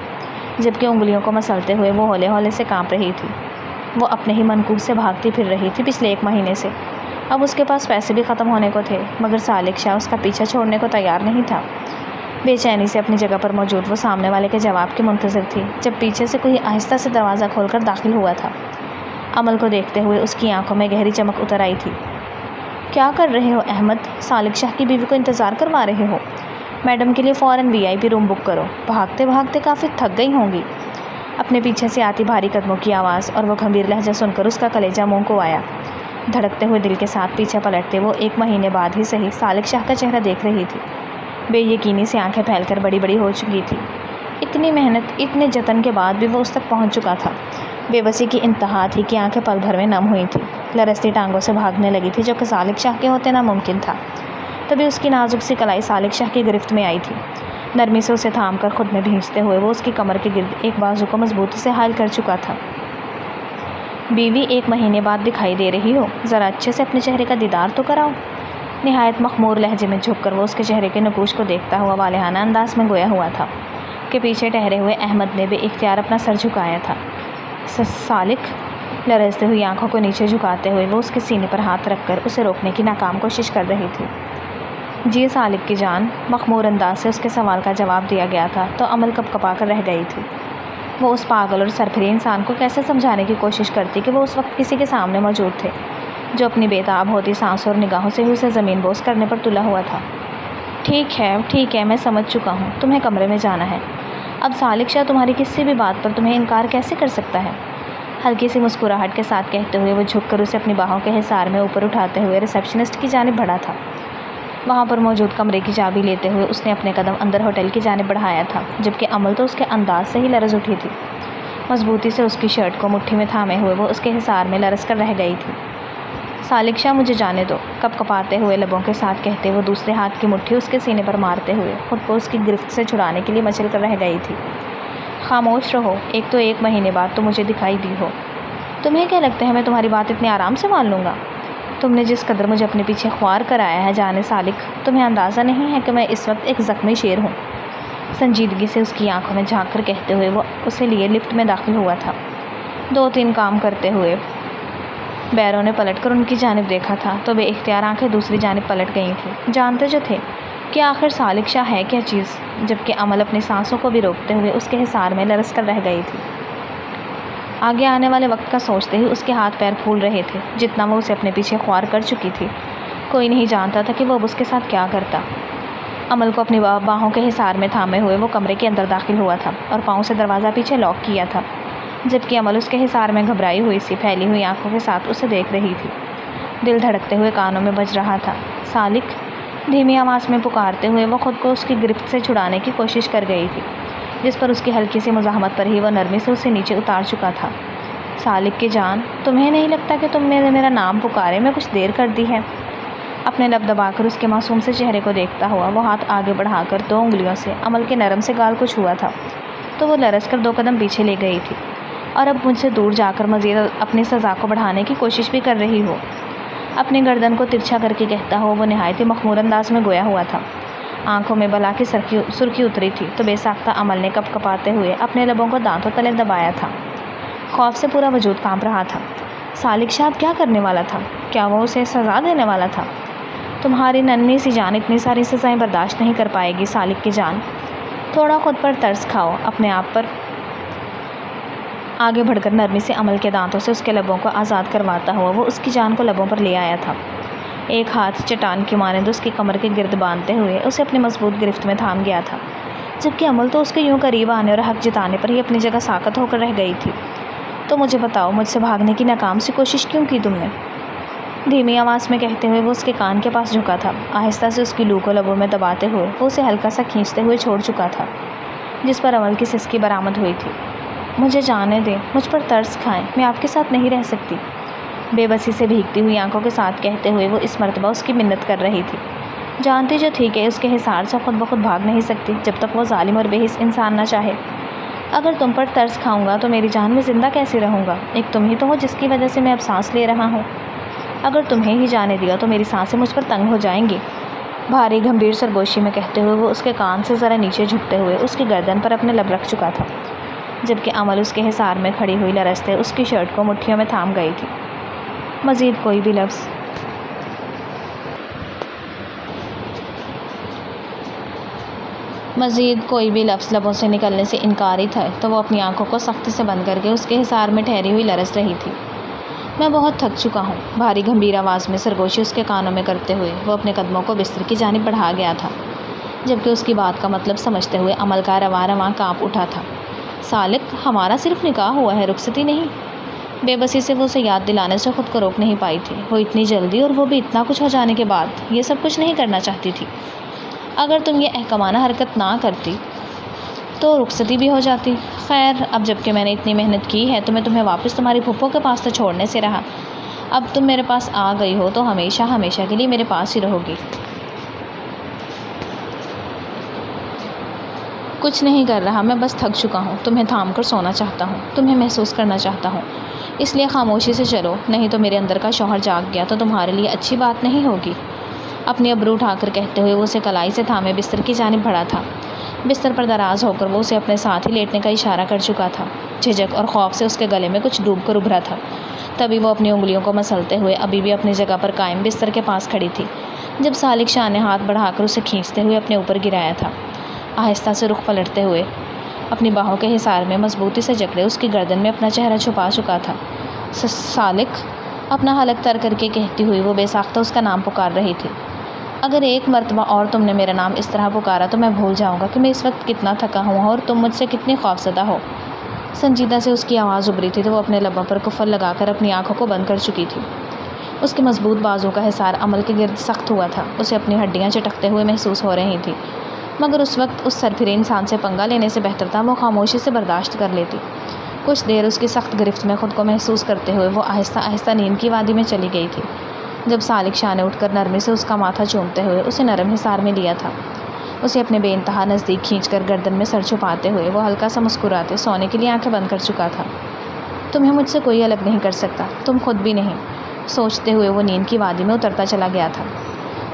جبکہ انگلیوں کو مسلتے ہوئے وہ ہولے ہولے سے کانپ رہی تھی۔ وہ اپنے ہی منقوب سے بھاگتی پھر رہی تھی پچھلے 1 مہینے سے۔ اب اس کے پاس پیسے بھی ختم ہونے کو تھے، مگر سالک شاہ اس کا پیچھا چھوڑنے کو تیار نہیں تھا۔ بے چینی سے اپنی جگہ پر موجود وہ سامنے والے کے جواب کی منتظر تھی، جب پیچھے سے کوئی آہستہ سے دروازہ کھول کر داخل ہوا تھا۔ عمل کو دیکھتے ہوئے اس کی آنکھوں میں گہری چمک اتر آئی تھی۔ کیا کر رہے ہو احمد؟ سالک شاہ کی بیوی کو انتظار کروا رہے ہو؟ میڈم کے لیے فوراً VIP روم بک کرو، بھاگتے بھاگتے کافی تھک گئی ہوں گی۔ اپنے پیچھے سے آتی بھاری قدموں کی آواز اور وہ گھمبیر لہجہ سن کر اس کا کلیجہ منہ کو آیا۔ دھڑکتے ہوئے دل کے ساتھ پیچھے پلٹتے وہ 1 مہینے بعد ہی صحیح سالک شاہ کا چہرہ دیکھ رہی تھی۔ بے یقینی سے آنکھیں پھیل کر بڑی بڑی ہو چکی تھی۔ اتنی محنت، اتنے جتن کے بعد بھی وہ اس تک پہنچ چکا تھا۔ بے بسی کی انتہا تھی کہ آنکھیں پل بھر میں نم ہوئی تھیں، لرزتی ٹانگوں سے بھاگنے لگی تھی، جو کہ سالک شاہ کے ہوتے ناممکن تھا۔ تبھی اس کی نازک سی کلائی سالک شاہ کی گرفت میں آئی تھی۔ نرمی سے اسے تھام کر خود میں بھینچتے ہوئے وہ اس کی کمر کے گرد ایک بازو کو مضبوطی سے حائل کر چکا تھا۔ بیوی 1 مہینے بعد دکھائی دے رہی ہو، ذرا اچھے سے اپنے چہرے کا دیدار تو کراؤ۔ نہایت مخمور لہجے میں جھک کر وہ اس کے چہرے کے نقوش کو دیکھتا ہوا والہانہ انداز میں گویا ہوا تھا کہ پیچھے ٹہرے ہوئے احمد نے بے اختیار اپنا سر جھکایا تھا۔ سالک، لرزتے ہوئی آنکھوں کو نیچے جھکاتے ہوئے وہ اس کے سینے پر ہاتھ رکھ کر اسے روکنے کی ناکام کوشش کر رہی تھی۔ جی سالک کی جان، مخمور انداز سے اس کے سوال کا جواب دیا گیا تھا تو عمل کپ کپا کر رہ گئی تھی۔ وہ اس پاگل اور سرپھری انسان کو کیسے سمجھانے کی کوشش کرتی کہ وہ اس وقت کسی کے سامنے موجود تھے جو اپنی بےتاب ہوتی سانسوں اور نگاہوں سے ہی اسے زمین بوس کرنے پر تلا ہوا تھا۔ ٹھیک ہے، میں سمجھ چکا ہوں، تمہیں کمرے میں جانا ہے۔ اب سالک شاہ تمہاری کسی بھی بات پر تمہیں انکار کیسے کر سکتا ہے؟ ہلکی سی مسکراہٹ کے ساتھ کہتے ہوئے وہ جھک کر اسے اپنی باہوں کے حصار میں اوپر اٹھاتے ہوئے ریسیپشنسٹ کی جانب بڑھا تھا۔ وہاں پر موجود کمرے کی چابی لیتے ہوئے اس نے اپنے قدم اندر ہوٹل کی جانب بڑھایا تھا، جبکہ عمل تو اس کے انداز سے ہی لرز اٹھی تھی۔ مضبوطی سے اس کی شرٹ کو مٹھی میں تھامے ہوئے وہ اس کے حصار میں لرز کر رہ گئی تھی۔ سالک شاہ مجھے جانے دو، کپ کپاتے ہوئے لبوں کے ساتھ کہتے وہ دوسرے ہاتھ کی مٹھی اس کے سینے پر مارتے ہوئے خود کو اس کی گرفت سے چھڑانے کے لیے مچل کر رہ گئی تھی۔ خاموش رہو، ایک تو 1 مہینے بعد تو مجھے دکھائی دی ہو۔ تمہیں کیا لگتا ہے میں تمہاری بات اتنے آرام سے مان لوں گا؟ تم نے جس قدر مجھے اپنے پیچھے خوار کرایا ہے جانے سالک، تمہیں اندازہ نہیں ہے کہ میں اس وقت ایک زخمی شیر ہوں۔ سنجیدگی سے اس کی آنکھوں میں جھانک کر کہتے ہوئے وہ اسے لیے لفٹ میں داخل ہوا تھا۔ 2-3 کام کرتے ہوئے بیروں نے پلٹ کر ان کی جانب دیکھا تھا تو بے اختیار آنکھیں دوسری جانب پلٹ گئی تھیں۔ جانتے جو تھے کہ آخر سالک شاہ ہے کیا چیز، جبکہ عمل اپنی سانسوں کو بھی روکتے ہوئے اس کے حصار میں لرز کر رہ گئی تھی۔ آگے آنے والے وقت کا سوچتے ہی اس کے ہاتھ پیر پھول رہے تھے، جتنا وہ اسے اپنے پیچھے خوار کر چکی تھی۔ کوئی نہیں جانتا تھا کہ وہ اب اس کے ساتھ کیا کرتا۔ عمل کو اپنی باہوں کے حصار میں تھامے ہوئے وہ کمرے کے اندر داخل ہوا تھا اور پاؤں سے دروازہ پیچھے لاک کیا تھا، جبکہ عمل اس کے حصار میں گھبرائی ہوئی سی پھیلی ہوئی آنکھوں کے ساتھ اسے دیکھ رہی تھی۔ دل دھڑکتے ہوئے کانوں میں بج رہا تھا۔ سالک، دھیمی آواز میں پکارتے ہوئے وہ خود کو اس کی گرفت سے چھڑانے کی کوشش کر گئی تھی، جس پر اس کی ہلکی سی مزاحمت پر ہی وہ نرمی سے اسے نیچے اتار چکا تھا۔ سالک کی جان، تمہیں نہیں لگتا کہ تم نے میرا نام پکارے میں کچھ دیر کر دی ہے؟ اپنے لب دبا کر اس کے معصوم سے چہرے کو دیکھتا ہوا وہ ہاتھ آگے بڑھا کر 2 انگلیوں سے عمل کے نرم سے گال کو چھوا تھا۔ تو وہ لرز کر 2 قدم پیچھے لے گئی تھی اور اب مجھ سے دور جا کر مزید اپنی سزا کو بڑھانے کی کوشش بھی کر رہی ہو۔ اپنی گردن کو ترچھا کر کے کہتا ہو وہ نہایت ہی مخمور انداز میں گویا ہوا تھا۔ آنکھوں میں بلا کی سرخی اتری تھی تو بے ساختہ عمل نے کپ کپاتے ہوئے اپنے لبوں کو دانتوں تلے دبایا تھا۔ خوف سے پورا وجود کانپ رہا تھا۔ سالک شاہ کیا کرنے والا تھا؟ کیا وہ اسے سزا دینے والا تھا؟ تمہاری ننھی سی جان اتنی ساری سزائیں برداشت نہیں کر پائے گی سالک کی جان۔ تھوڑا خود پر ترس کھاؤ۔ اپنے آپ پر آگے بڑھ کر نرمی سے عمل کے دانتوں سے اس کے لبوں کو آزاد کرواتا ہوا وہ اس کی جان کو لبوں پر لے آیا تھا۔ ایک ہاتھ چٹان کی مانند اس کی کمر کے گرد باندھتے ہوئے اسے اپنی مضبوط گرفت میں تھام گیا تھا، جبکہ عمل تو اس کے یوں قریب آنے اور حق جتانے پر ہی اپنی جگہ ساکت ہو کر رہ گئی تھی۔ تو مجھے بتاؤ، مجھ سے بھاگنے کی ناکام سی کوشش کیوں کی تم نے؟ دھیمی آواز میں کہتے ہوئے وہ اس کے کان کے پاس جھکا تھا۔ آہستہ سے اس کی لو کو لبوں میں دباتے ہوئے وہ اسے ہلکا سا کھینچتے ہوئے چھوڑ چکا تھا، جس پر عمل کی سسکی برآمد ہوئی تھی۔ مجھے جانے دیں، مجھ پر ترس کھائیں، میں آپ کے ساتھ نہیں رہ سکتی، بے بسی سے بھیگتی ہوئی آنکھوں کے ساتھ کہتے ہوئے وہ اس مرتبہ اس کی منت کر رہی تھی۔ جانتی جو تھی کہ اس کے حصار سے خود بخود بھاگ نہیں سکتی جب تک وہ ظالم اور بے حس انسان نہ چاہے۔ اگر تم پر ترس کھاؤں گا تو میری جان میں زندہ کیسے رہوں گا؟ ایک تم ہی تو ہو جس کی وجہ سے میں اب سانس لے رہا ہوں۔ اگر تمہیں ہی جانے دیا تو میری سانسیں مجھ پر تنگ ہو جائیں گی، بھاری گھمبیر سرگوشی میں کہتے ہوئے وہ اس کے کان سے ذرا نیچے جھکتے ہوئے اس کی گردن پر اپنے لب رکھ چکا تھا، جبکہ عمل اس کے حصار میں کھڑی ہوئی لرزتے اس کی شرٹ کو مٹھیوں میں تھام گئی تھی۔ مزید کوئی بھی لفظ لبوں سے نکلنے سے انکاری تھا تو وہ اپنی آنکھوں کو سختی سے بند کر کے اس کے حصار میں ٹھہری ہوئی لرز رہی تھی۔ میں بہت تھک چکا ہوں، بھاری گھمبیر آواز میں سرگوشی اس کے کانوں میں کرتے ہوئے وہ اپنے قدموں کو بستر کی جانب بڑھا گیا تھا، جبکہ اس کی بات کا مطلب سمجھتے ہوئے عمل کا رواں رواں کانپ اٹھا تھا۔ سالک، ہمارا صرف نکاح ہوا ہے، رخصتی نہیں۔ بے بسی سے وہ اسے یاد دلانے سے خود کو روک نہیں پائی تھی۔ وہ اتنی جلدی اور وہ بھی اتنا کچھ ہو جانے کے بعد یہ سب کچھ نہیں کرنا چاہتی تھی۔ اگر تم یہ احکامانہ حرکت نہ کرتی تو رخصتی بھی ہو جاتی۔ خیر، اب جب کہ میں نے اتنی محنت کی ہے تو میں تمہیں واپس تمہاری پھپھو کے پاس تو چھوڑنے سے رہا۔ اب تم میرے پاس آ گئی ہو تو ہمیشہ ہمیشہ کے لیے میرے پاس ہی رہو گی۔ کچھ نہیں کر رہا، میں بس تھک چکا ہوں، تمہیں تھام کر سونا چاہتا ہوں، تمہیں محسوس کرنا چاہتا ہوں، اس لیے خاموشی سے چلو، نہیں تو میرے اندر کا شوہر جاگ گیا تو تمہارے لیے اچھی بات نہیں ہوگی۔ اپنی ابرو اٹھا کر کہتے ہوئے وہ اسے کلائی سے تھامے بستر کی جانب بڑھا تھا۔ بستر پر دراز ہو کر وہ اسے اپنے ساتھ ہی لیٹنے کا اشارہ کر چکا تھا۔ جھجک اور خوف سے اس کے گلے میں کچھ ڈوب کر ابھرا تھا۔ تبھی وہ اپنی انگلیوں کو مسلتے ہوئے ابھی بھی اپنی جگہ پر قائم بستر کے پاس کھڑی تھی جب سالک شاہ نے ہاتھ بڑھا کر اسے کھینچتے ہوئے اپنے اوپر گرایا تھا۔ آہستہ سے رخ پلٹتے ہوئے اپنی باہوں کے حصار میں مضبوطی سے جکڑے اس کی گردن میں اپنا چہرہ چھپا چکا تھا۔ سالک، اپنا حلق تر کر کے کہتی ہوئی وہ بے ساختہ اس کا نام پکار رہی تھی۔ اگر ایک مرتبہ اور تم نے میرا نام اس طرح پکارا تو میں بھول جاؤں گا کہ میں اس وقت کتنا تھکا ہوں اور تم مجھ سے کتنی خوفزدہ ہو۔ سنجیدہ سے اس کی آواز ابھری تھی تو وہ اپنے لبوں پر کفر لگا کر اپنی آنکھوں کو بند کر چکی تھی۔ اس کے مضبوط بازو کا حصار عمل کے گرد سخت ہوا تھا، اسے اپنی ہڈیاں چٹکتے ہوئے محسوس ہو رہی تھیں، مگر اس وقت اس سرپھرے انسان سے پنگا لینے سے بہتر تھا وہ خاموشی سے برداشت کر لیتی۔ کچھ دیر اس کی سخت گرفت میں خود کو محسوس کرتے ہوئے وہ آہستہ آہستہ نیند کی وادی میں چلی گئی تھی، جب سالک شاہ نے اٹھ کر نرمی سے اس کا ماتھا چومتے ہوئے اسے نرم حصار میں لیا تھا، اسے اپنے بے انتہا نزدیک کھینچ کر گردن میں سر چھپاتے ہوئے وہ ہلکا سا مسکراتے سونے کے لیے آنکھیں بند کر چکا تھا۔ تمہیں مجھ سے کوئی الگ نہیں کر سکتا، تم خود بھی نہیں، سوچتے ہوئے وہ نیند کی وادی میں اترتا چلا گیا تھا۔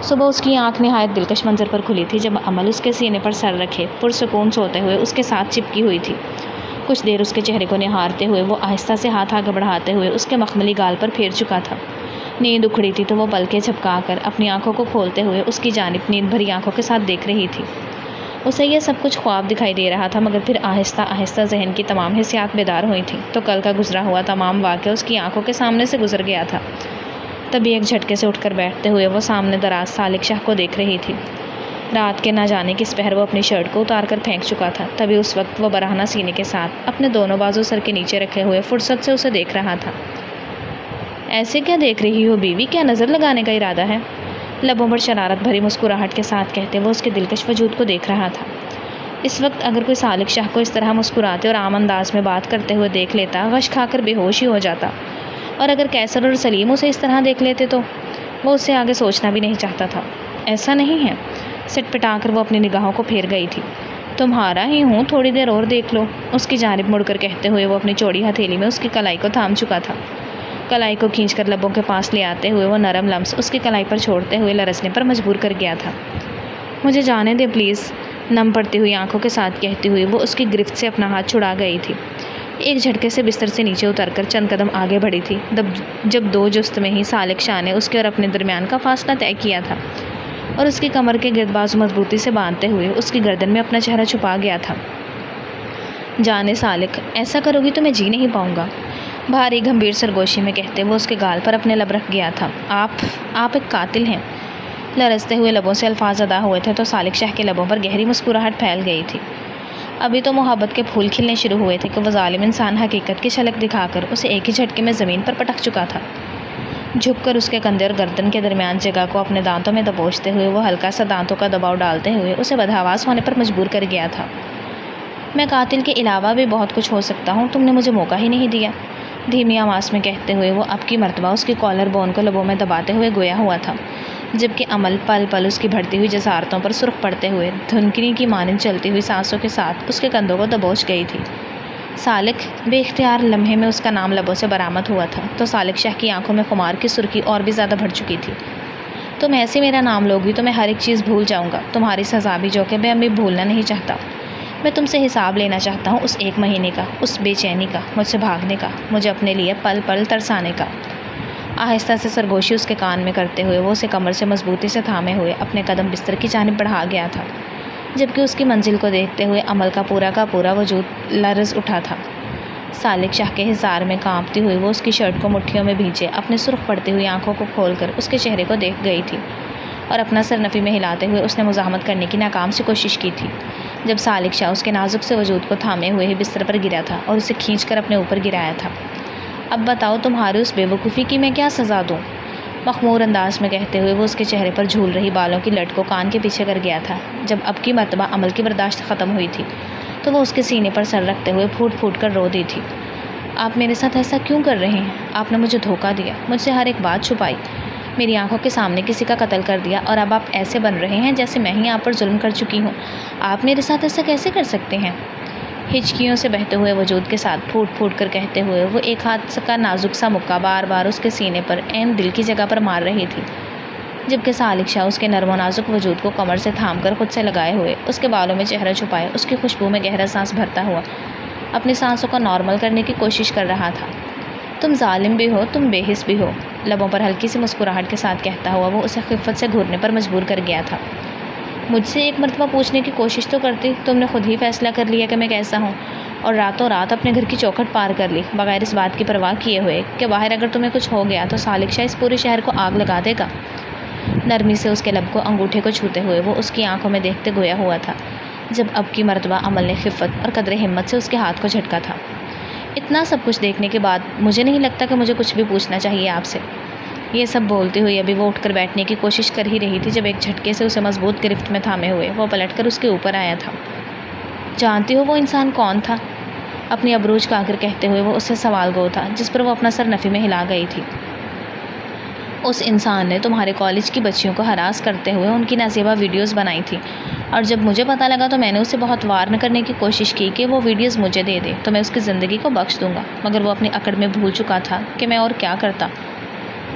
صبح اس کی آنکھ نہایت دلکش منظر پر کھلی تھی جب عمل اس کے سینے پر سر رکھے پرسکون سوتے ہوئے اس کے ساتھ چپکی ہوئی تھی۔ کچھ دیر اس کے چہرے کو نہارتے ہوئے وہ آہستہ سے ہاتھ آگے بڑھاتے ہوئے اس کے مخملی گال پر پھیر چکا تھا۔ نیند اکھڑی تھی تو وہ پلکیں جھپکا کر اپنی آنکھوں کو کھولتے ہوئے اس کی جانب نیند بھری آنکھوں کے ساتھ دیکھ رہی تھی۔ اسے یہ سب کچھ خواب دکھائی دے رہا تھا، مگر پھر آہستہ آہستہ ذہن کی تمام حسیات بیدار ہوئی تھیں تو کل کا گزرا ہوا تمام واقعہ اس کی آنکھوں کے سامنے سے گزر گیا تھا۔ تبھی ایک جھٹکے سے اٹھ کر بیٹھتے ہوئے وہ سامنے دراز سالک شاہ کو دیکھ رہی تھی۔ رات کے نہ جانے کس پہر وہ اپنی شرٹ کو اتار کر پھینک چکا تھا۔ تبھی اس وقت وہ برہنہ سینے کے ساتھ اپنے دونوں بازو سر کے نیچے رکھے ہوئے فرصت سے اسے دیکھ رہا تھا۔ ایسے کیا دیکھ رہی ہو بیوی، کیا نظر لگانے کا ارادہ ہے؟ لبوں پر شرارت بھری مسکراہٹ کے ساتھ کہتے وہ اس کے دلکش وجود کو دیکھ رہا تھا۔ اس وقت اگر کوئی سالک شاہ کو اس طرح مسکراتے اور عام انداز میں بات کرتے ہوئے دیکھ لیتا، غش کھا کر بے ہوش ہی ہو جاتا، اور اگر کیسر اور سلیم اسے اس طرح دیکھ لیتے تو وہ اس سے آگے سوچنا بھی نہیں چاہتا تھا۔ ایسا نہیں ہے، سٹ پٹا کر وہ اپنی نگاہوں کو پھیر گئی تھی۔ تمہارا ہی ہوں، تھوڑی دیر اور دیکھ لو، اس کی جانب مڑ کر کہتے ہوئے وہ اپنی چوڑی ہتھیلی میں اس کی کلائی کو تھام چکا تھا۔ کلائی کو کھینچ کر لبوں کے پاس لے آتے ہوئے وہ نرم لمس اس کی کلائی پر چھوڑتے ہوئے لرزنے پر مجبور کر گیا تھا۔ مجھے جانے دے پلیز، نم پڑتی ہوئی آنکھوں کے ساتھ کہتی ہوئی وہ اس کی گرفت سے اپنا ہاتھ چھڑا گئی تھی۔ ایک جھٹکے سے بستر سے نیچے اتر کر چند قدم آگے بڑھی تھی جب دو جست میں ہی سالک شاہ نے اس کے اور اپنے درمیان کا فاصلہ طے کیا تھا اور اس کی کمر کے گرد بازو مضبوطی سے باندھتے ہوئے اس کی گردن میں اپنا چہرہ چھپا گیا تھا۔ جانے سالک، ایسا کرو گی تو میں جی نہیں پاؤں گا، بھاری گھمبیر سرگوشی میں کہتے وہ اس کے گال پر اپنے لب رکھ گیا تھا۔ آپ ایک قاتل ہیں۔ لرزتے ہوئے لبوں سے الفاظ ادا ہوئے تھے تو سالک شاہ کے لبوں پر گہری مسکراہٹ پھیل گئی تھی۔ ابھی تو محبت کے پھول کھلنے شروع ہوئے تھے کہ وہ ظالم انسان حقیقت کی جھلک دکھا کر اسے ایک ہی جھٹکے میں زمین پر پٹک چکا تھا۔ جھک کر اس کے کندھے اور گردن کے درمیان جگہ کو اپنے دانتوں میں دبوچتے ہوئے وہ ہلکا سا دانتوں کا دباؤ ڈالتے ہوئے اسے بدحواس ہونے پر مجبور کر گیا تھا۔ میں قاتل کے علاوہ بھی بہت کچھ ہو سکتا ہوں، تم نے مجھے موقع ہی نہیں دیا، دھیمی آواز میں کہتے ہوئے وہ اب کی مرتبہ اس کی کالر بون کو لبوں میں دباتے ہوئے گویا ہوا تھا، جبکہ عمل پل پل اس کی بڑھتی ہوئی جسارتوں پر سرخ پڑتے ہوئے دھنکنی کی مانند چلتی ہوئی سانسوں کے ساتھ اس کے کندھوں کو دبوچ گئی تھی۔ سالک، بے اختیار لمحے میں اس کا نام لبوں سے برآمد ہوا تھا تو سالک شاہ کی آنکھوں میں خمار کی سرخی اور بھی زیادہ بڑھ چکی تھی۔ تم ایسے میرا نام لوگی تو میں ہر ایک چیز بھول جاؤں گا، تمہاری سزا بھی، جو کہ میں ابھی بھولنا نہیں چاہتا۔ میں تم سے حساب لینا چاہتا ہوں اس 1 مہینے کا، اس بے چینی کا، مجھ سے بھاگنے کا، مجھے اپنے لیے پل پل ترسانے کا۔ آہستہ سے سرگوشی اس کے کان میں کرتے ہوئے وہ اسے کمر سے مضبوطی سے تھامے ہوئے اپنے قدم بستر کی جانب بڑھا گیا تھا، جبکہ اس کی منزل کو دیکھتے ہوئے عمل کا پورا وجود لرز اٹھا تھا۔ سالک شاہ کے حصار میں کانپتی ہوئی وہ اس کی شرٹ کو مٹھیوں میں بھینچے اپنے سرخ پڑتی ہوئی آنکھوں کو کھول کر اس کے چہرے کو دیکھ گئی تھی اور اپنا سر نفی میں ہلاتے ہوئے اس نے مزاحمت کرنے کی ناکام سی کوشش کی تھی جب سالک شاہ اس کے نازک سے وجود کو تھامے ہوئے ہی بستر پر گرا تھا اور اسے کھینچ کر اپنے اوپر گرایا تھا۔ اب بتاؤ تمہاری اس بے وقوفی کی میں کیا سزا دوں؟ مخمور انداز میں کہتے ہوئے وہ اس کے چہرے پر جھول رہی بالوں کی لٹ کو کان کے پیچھے کر گیا تھا۔ جب اب کی مرتبہ عمل کی برداشت ختم ہوئی تھی تو وہ اس کے سینے پر سر رکھتے ہوئے پھوٹ پھوٹ کر رو دی تھی۔ آپ میرے ساتھ ایسا کیوں کر رہے ہیں؟ آپ نے مجھے دھوکہ دیا، مجھ سے ہر ایک بات چھپائی، میری آنکھوں کے سامنے کسی کا قتل کر دیا اور اب آپ ایسے بن رہے ہیں جیسے میں ہی آپ پر ظلم کر چکی ہوں۔ آپ میرے ساتھ ایسا کیسے کر سکتے ہیں؟ ہچکیوں سے بہتے ہوئے وجود کے ساتھ پھوٹ پھوٹ کر کہتے ہوئے وہ ایک ہاتھ کا نازک سا مکہ بار بار اس کے سینے پر عین دل کی جگہ پر مار رہی تھی، جبکہ سالک شاہ اس کے نرم و نازک وجود کو کمر سے تھام کر خود سے لگائے ہوئے اس کے بالوں میں چہرہ چھپائے اس کی خوشبو میں گہرا سانس بھرتا ہوا اپنی سانسوں کو نارمل کرنے کی کوشش کر رہا تھا۔ تم ظالم بھی ہو، تم بے حس بھی ہو، لبوں پر ہلکی سی مسکراہٹ کے ساتھ کہتا ہوا وہ اسے خفت سے گھورنے پر مجبور کر گیا تھا۔ مجھ سے ایک مرتبہ پوچھنے کی کوشش تو کرتی، تم نے خود ہی فیصلہ کر لیا کہ میں کیسا ہوں اور راتوں رات اپنے گھر کی چوکھٹ پار کر لی بغیر اس بات کی پرواہ کیے ہوئے کہ باہر اگر تمہیں کچھ ہو گیا تو سالک شاہ اس پورے شہر کو آگ لگا دے گا۔ نرمی سے اس کے لب کو انگوٹھے کو چھوتے ہوئے وہ اس کی آنکھوں میں دیکھتے گویا ہوا تھا جب اب کی مرتبہ عمل نے خفت اور قدر ہمت سے اس کے ہاتھ کو جھٹکا تھا۔ اتنا سب کچھ دیکھنے کے بعد مجھے نہیں لگتا کہ مجھے کچھ بھی پوچھنا چاہیے آپ سے۔ یہ سب بولتی ہوئی ابھی وہ اٹھ کر بیٹھنے کی کوشش کر ہی رہی تھی جب ایک جھٹکے سے اسے مضبوط گرفت میں تھامے ہوئے وہ پلٹ کر اس کے اوپر آیا تھا۔ جانتی ہو وہ انسان کون تھا؟ اپنی ابروج کا کر کہتے ہوئے وہ اس سے سوال گو تھا جس پر وہ اپنا سر نفی میں ہلا گئی تھی۔ اس انسان نے تمہارے کالج کی بچیوں کو ہراس کرتے ہوئے ان کی نازیبا ویڈیوز بنائی تھی اور جب مجھے پتہ لگا تو میں نے اسے بہت وارن کرنے کی کوشش کی کہ وہ ویڈیوز مجھے دے دے تو میں اس کی زندگی کو بخش دوں گا، مگر وہ اپنی اکڑ میں بھول چکا تھا کہ میں اور کیا کرتا۔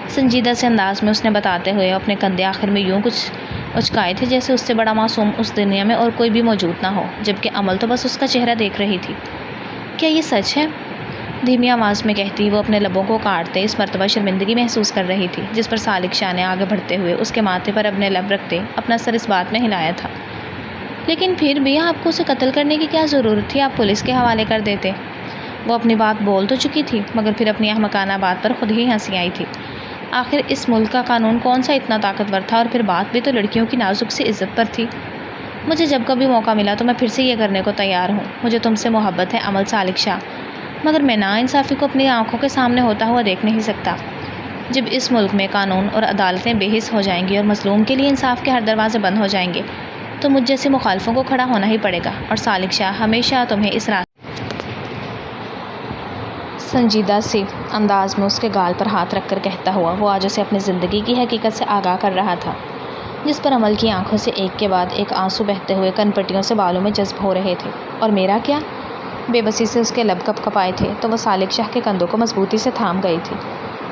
سنجیدہ سے انداز میں اس نے بتاتے ہوئے اپنے کندھے آخر میں یوں کچھ اچکائے تھے جیسے اس سے بڑا معصوم اس دنیا میں اور کوئی بھی موجود نہ ہو، جبکہ عمل تو بس اس کا چہرہ دیکھ رہی تھی۔ کیا یہ سچ ہے؟ دھیمی آواز میں کہتی وہ اپنے لبوں کو کاٹتے اس مرتبہ شرمندگی محسوس کر رہی تھی جس پر سالک شاہ نے آگے بڑھتے ہوئے اس کے ماتھے پر اپنے لب رکھتے اپنا سر اس بات میں ہلایا تھا۔ لیکن پھر بھی آپ کو اسے قتل کرنے کی کیا ضرورت تھی؟ آپ پولیس کے حوالے کر دیتے۔ وہ اپنی بات بول تو چکی تھی مگر پھر اپنی احمقانہ بات پر خود ہی ہنسی آئی تھی۔ آخر اس ملک کا قانون کون سا اتنا طاقتور تھا اور پھر بات بھی تو لڑکیوں کی نازک سی عزت پر تھی۔ مجھے جب کبھی موقع ملا تو میں پھر سے یہ کرنے کو تیار ہوں۔ مجھے تم سے محبت ہے عمل سالک شاہ، مگر میں ناانصافی کو اپنی آنکھوں کے سامنے ہوتا ہوا دیکھ نہیں سکتا۔ جب اس ملک میں قانون اور عدالتیں بے حس ہو جائیں گی اور مظلوم کے لیے انصاف کے ہر دروازے بند ہو جائیں گے تو مجھ جیسے مخالفوں کو کھڑا ہونا ہی پڑے گا، اور سالک شاہ ہمیشہ تمہیں اس راستے۔ سنجیدہ سی انداز میں اس کے گال پر ہاتھ رکھ کر کہتا ہوا وہ آج اسے اپنی زندگی کی حقیقت سے آگاہ کر رہا تھا۔ جس پر عمل کی آنکھوں سے ایک کے بعد ایک آنسو بہتے ہوئے کن پٹیوں سے بالوں میں جذب ہو رہے تھے۔ اور میرا کیا؟ بے بسی سے اس کے لب کپ کپائے تھے تو وہ سالک شاہ کے کندھوں کو مضبوطی سے تھام گئی تھی،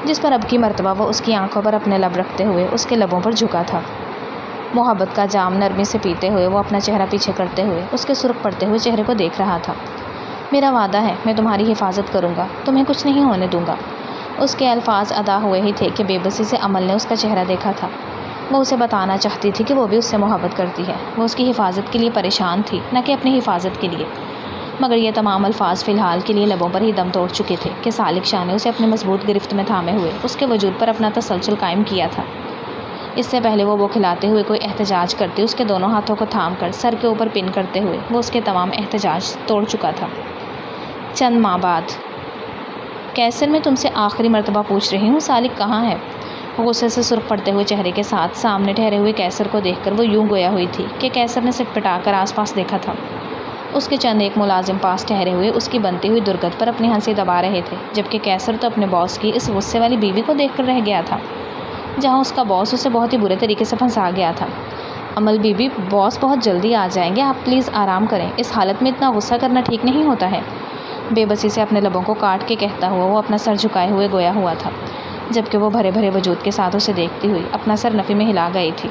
جس پر اب کی مرتبہ وہ اس کی آنکھوں پر اپنے لب رکھتے ہوئے اس کے لبوں پر جھکا تھا۔ محبت کا جام نرمی سے پیتے ہوئے وہ اپنا چہرہ پیچھے کرتے ہوئے اس کے سرخ پڑتے ہوئے چہرے کو دیکھ رہا تھا۔ میرا وعدہ ہے، میں تمہاری حفاظت کروں گا، تمہیں کچھ نہیں ہونے دوں گا۔ اس کے الفاظ ادا ہوئے ہی تھے کہ بے بسی سے عمل نے اس کا چہرہ دیکھا تھا۔ وہ اسے بتانا چاہتی تھی کہ وہ بھی اس سے محبت کرتی ہے، وہ اس کی حفاظت کے لیے پریشان تھی، نہ کہ اپنی حفاظت کے لیے۔ مگر یہ تمام الفاظ فی الحال کے لیے لبوں پر ہی دم توڑ چکے تھے کہ سالک شاہ نے اسے اپنی مضبوط گرفت میں تھامے ہوئے اس کے وجود پر اپنا تسلسل قائم کیا تھا۔ اس سے پہلے وہ کھلاتے ہوئے کوئی احتجاج کرتی، اس کے دونوں ہاتھوں کو تھام کر سر کے اوپر پن کرتے ہوئے وہ اس کے تمام احتجاج توڑ چکا تھا۔ چند ماہ بعد، کیسر میں تم سے آخری مرتبہ پوچھ رہی ہوں، سالک کہاں ہے؟ غصے سے سرخ پڑتے ہوئے چہرے کے ساتھ سامنے ٹھہرے ہوئے کیسر کو دیکھ کر وہ یوں گویا ہوئی تھی کہ کیسر نے سٹ پٹا کر آس پاس دیکھا تھا۔ اس کے چند ایک ملازم پاس ٹھہرے ہوئے اس کی بنتی ہوئی درگت پر اپنی ہنسی دبا رہے تھے، جبکہ کیسر تو اپنے باس کی اس غصے والی بیوی کو دیکھ کر رہ گیا تھا، جہاں اس کا باس اسے بہت ہی برے طریقے سے پھنسا گیا تھا۔ عمل بی بی، باس بہت جلدی آ جائیں گے، آپ پلیز آرام کریں، اس حالت میں اتنا غصہ کرنا ٹھیک نہیں ہوتا ہے۔ بے بسی سے اپنے لبوں کو کاٹ کے کہتا ہوا وہ اپنا سر جھکائے ہوئے گویا ہوا تھا، جبکہ وہ بھرے بھرے وجود کے ساتھ اسے دیکھتی ہوئی اپنا سر نفی میں ہلا گئی تھی۔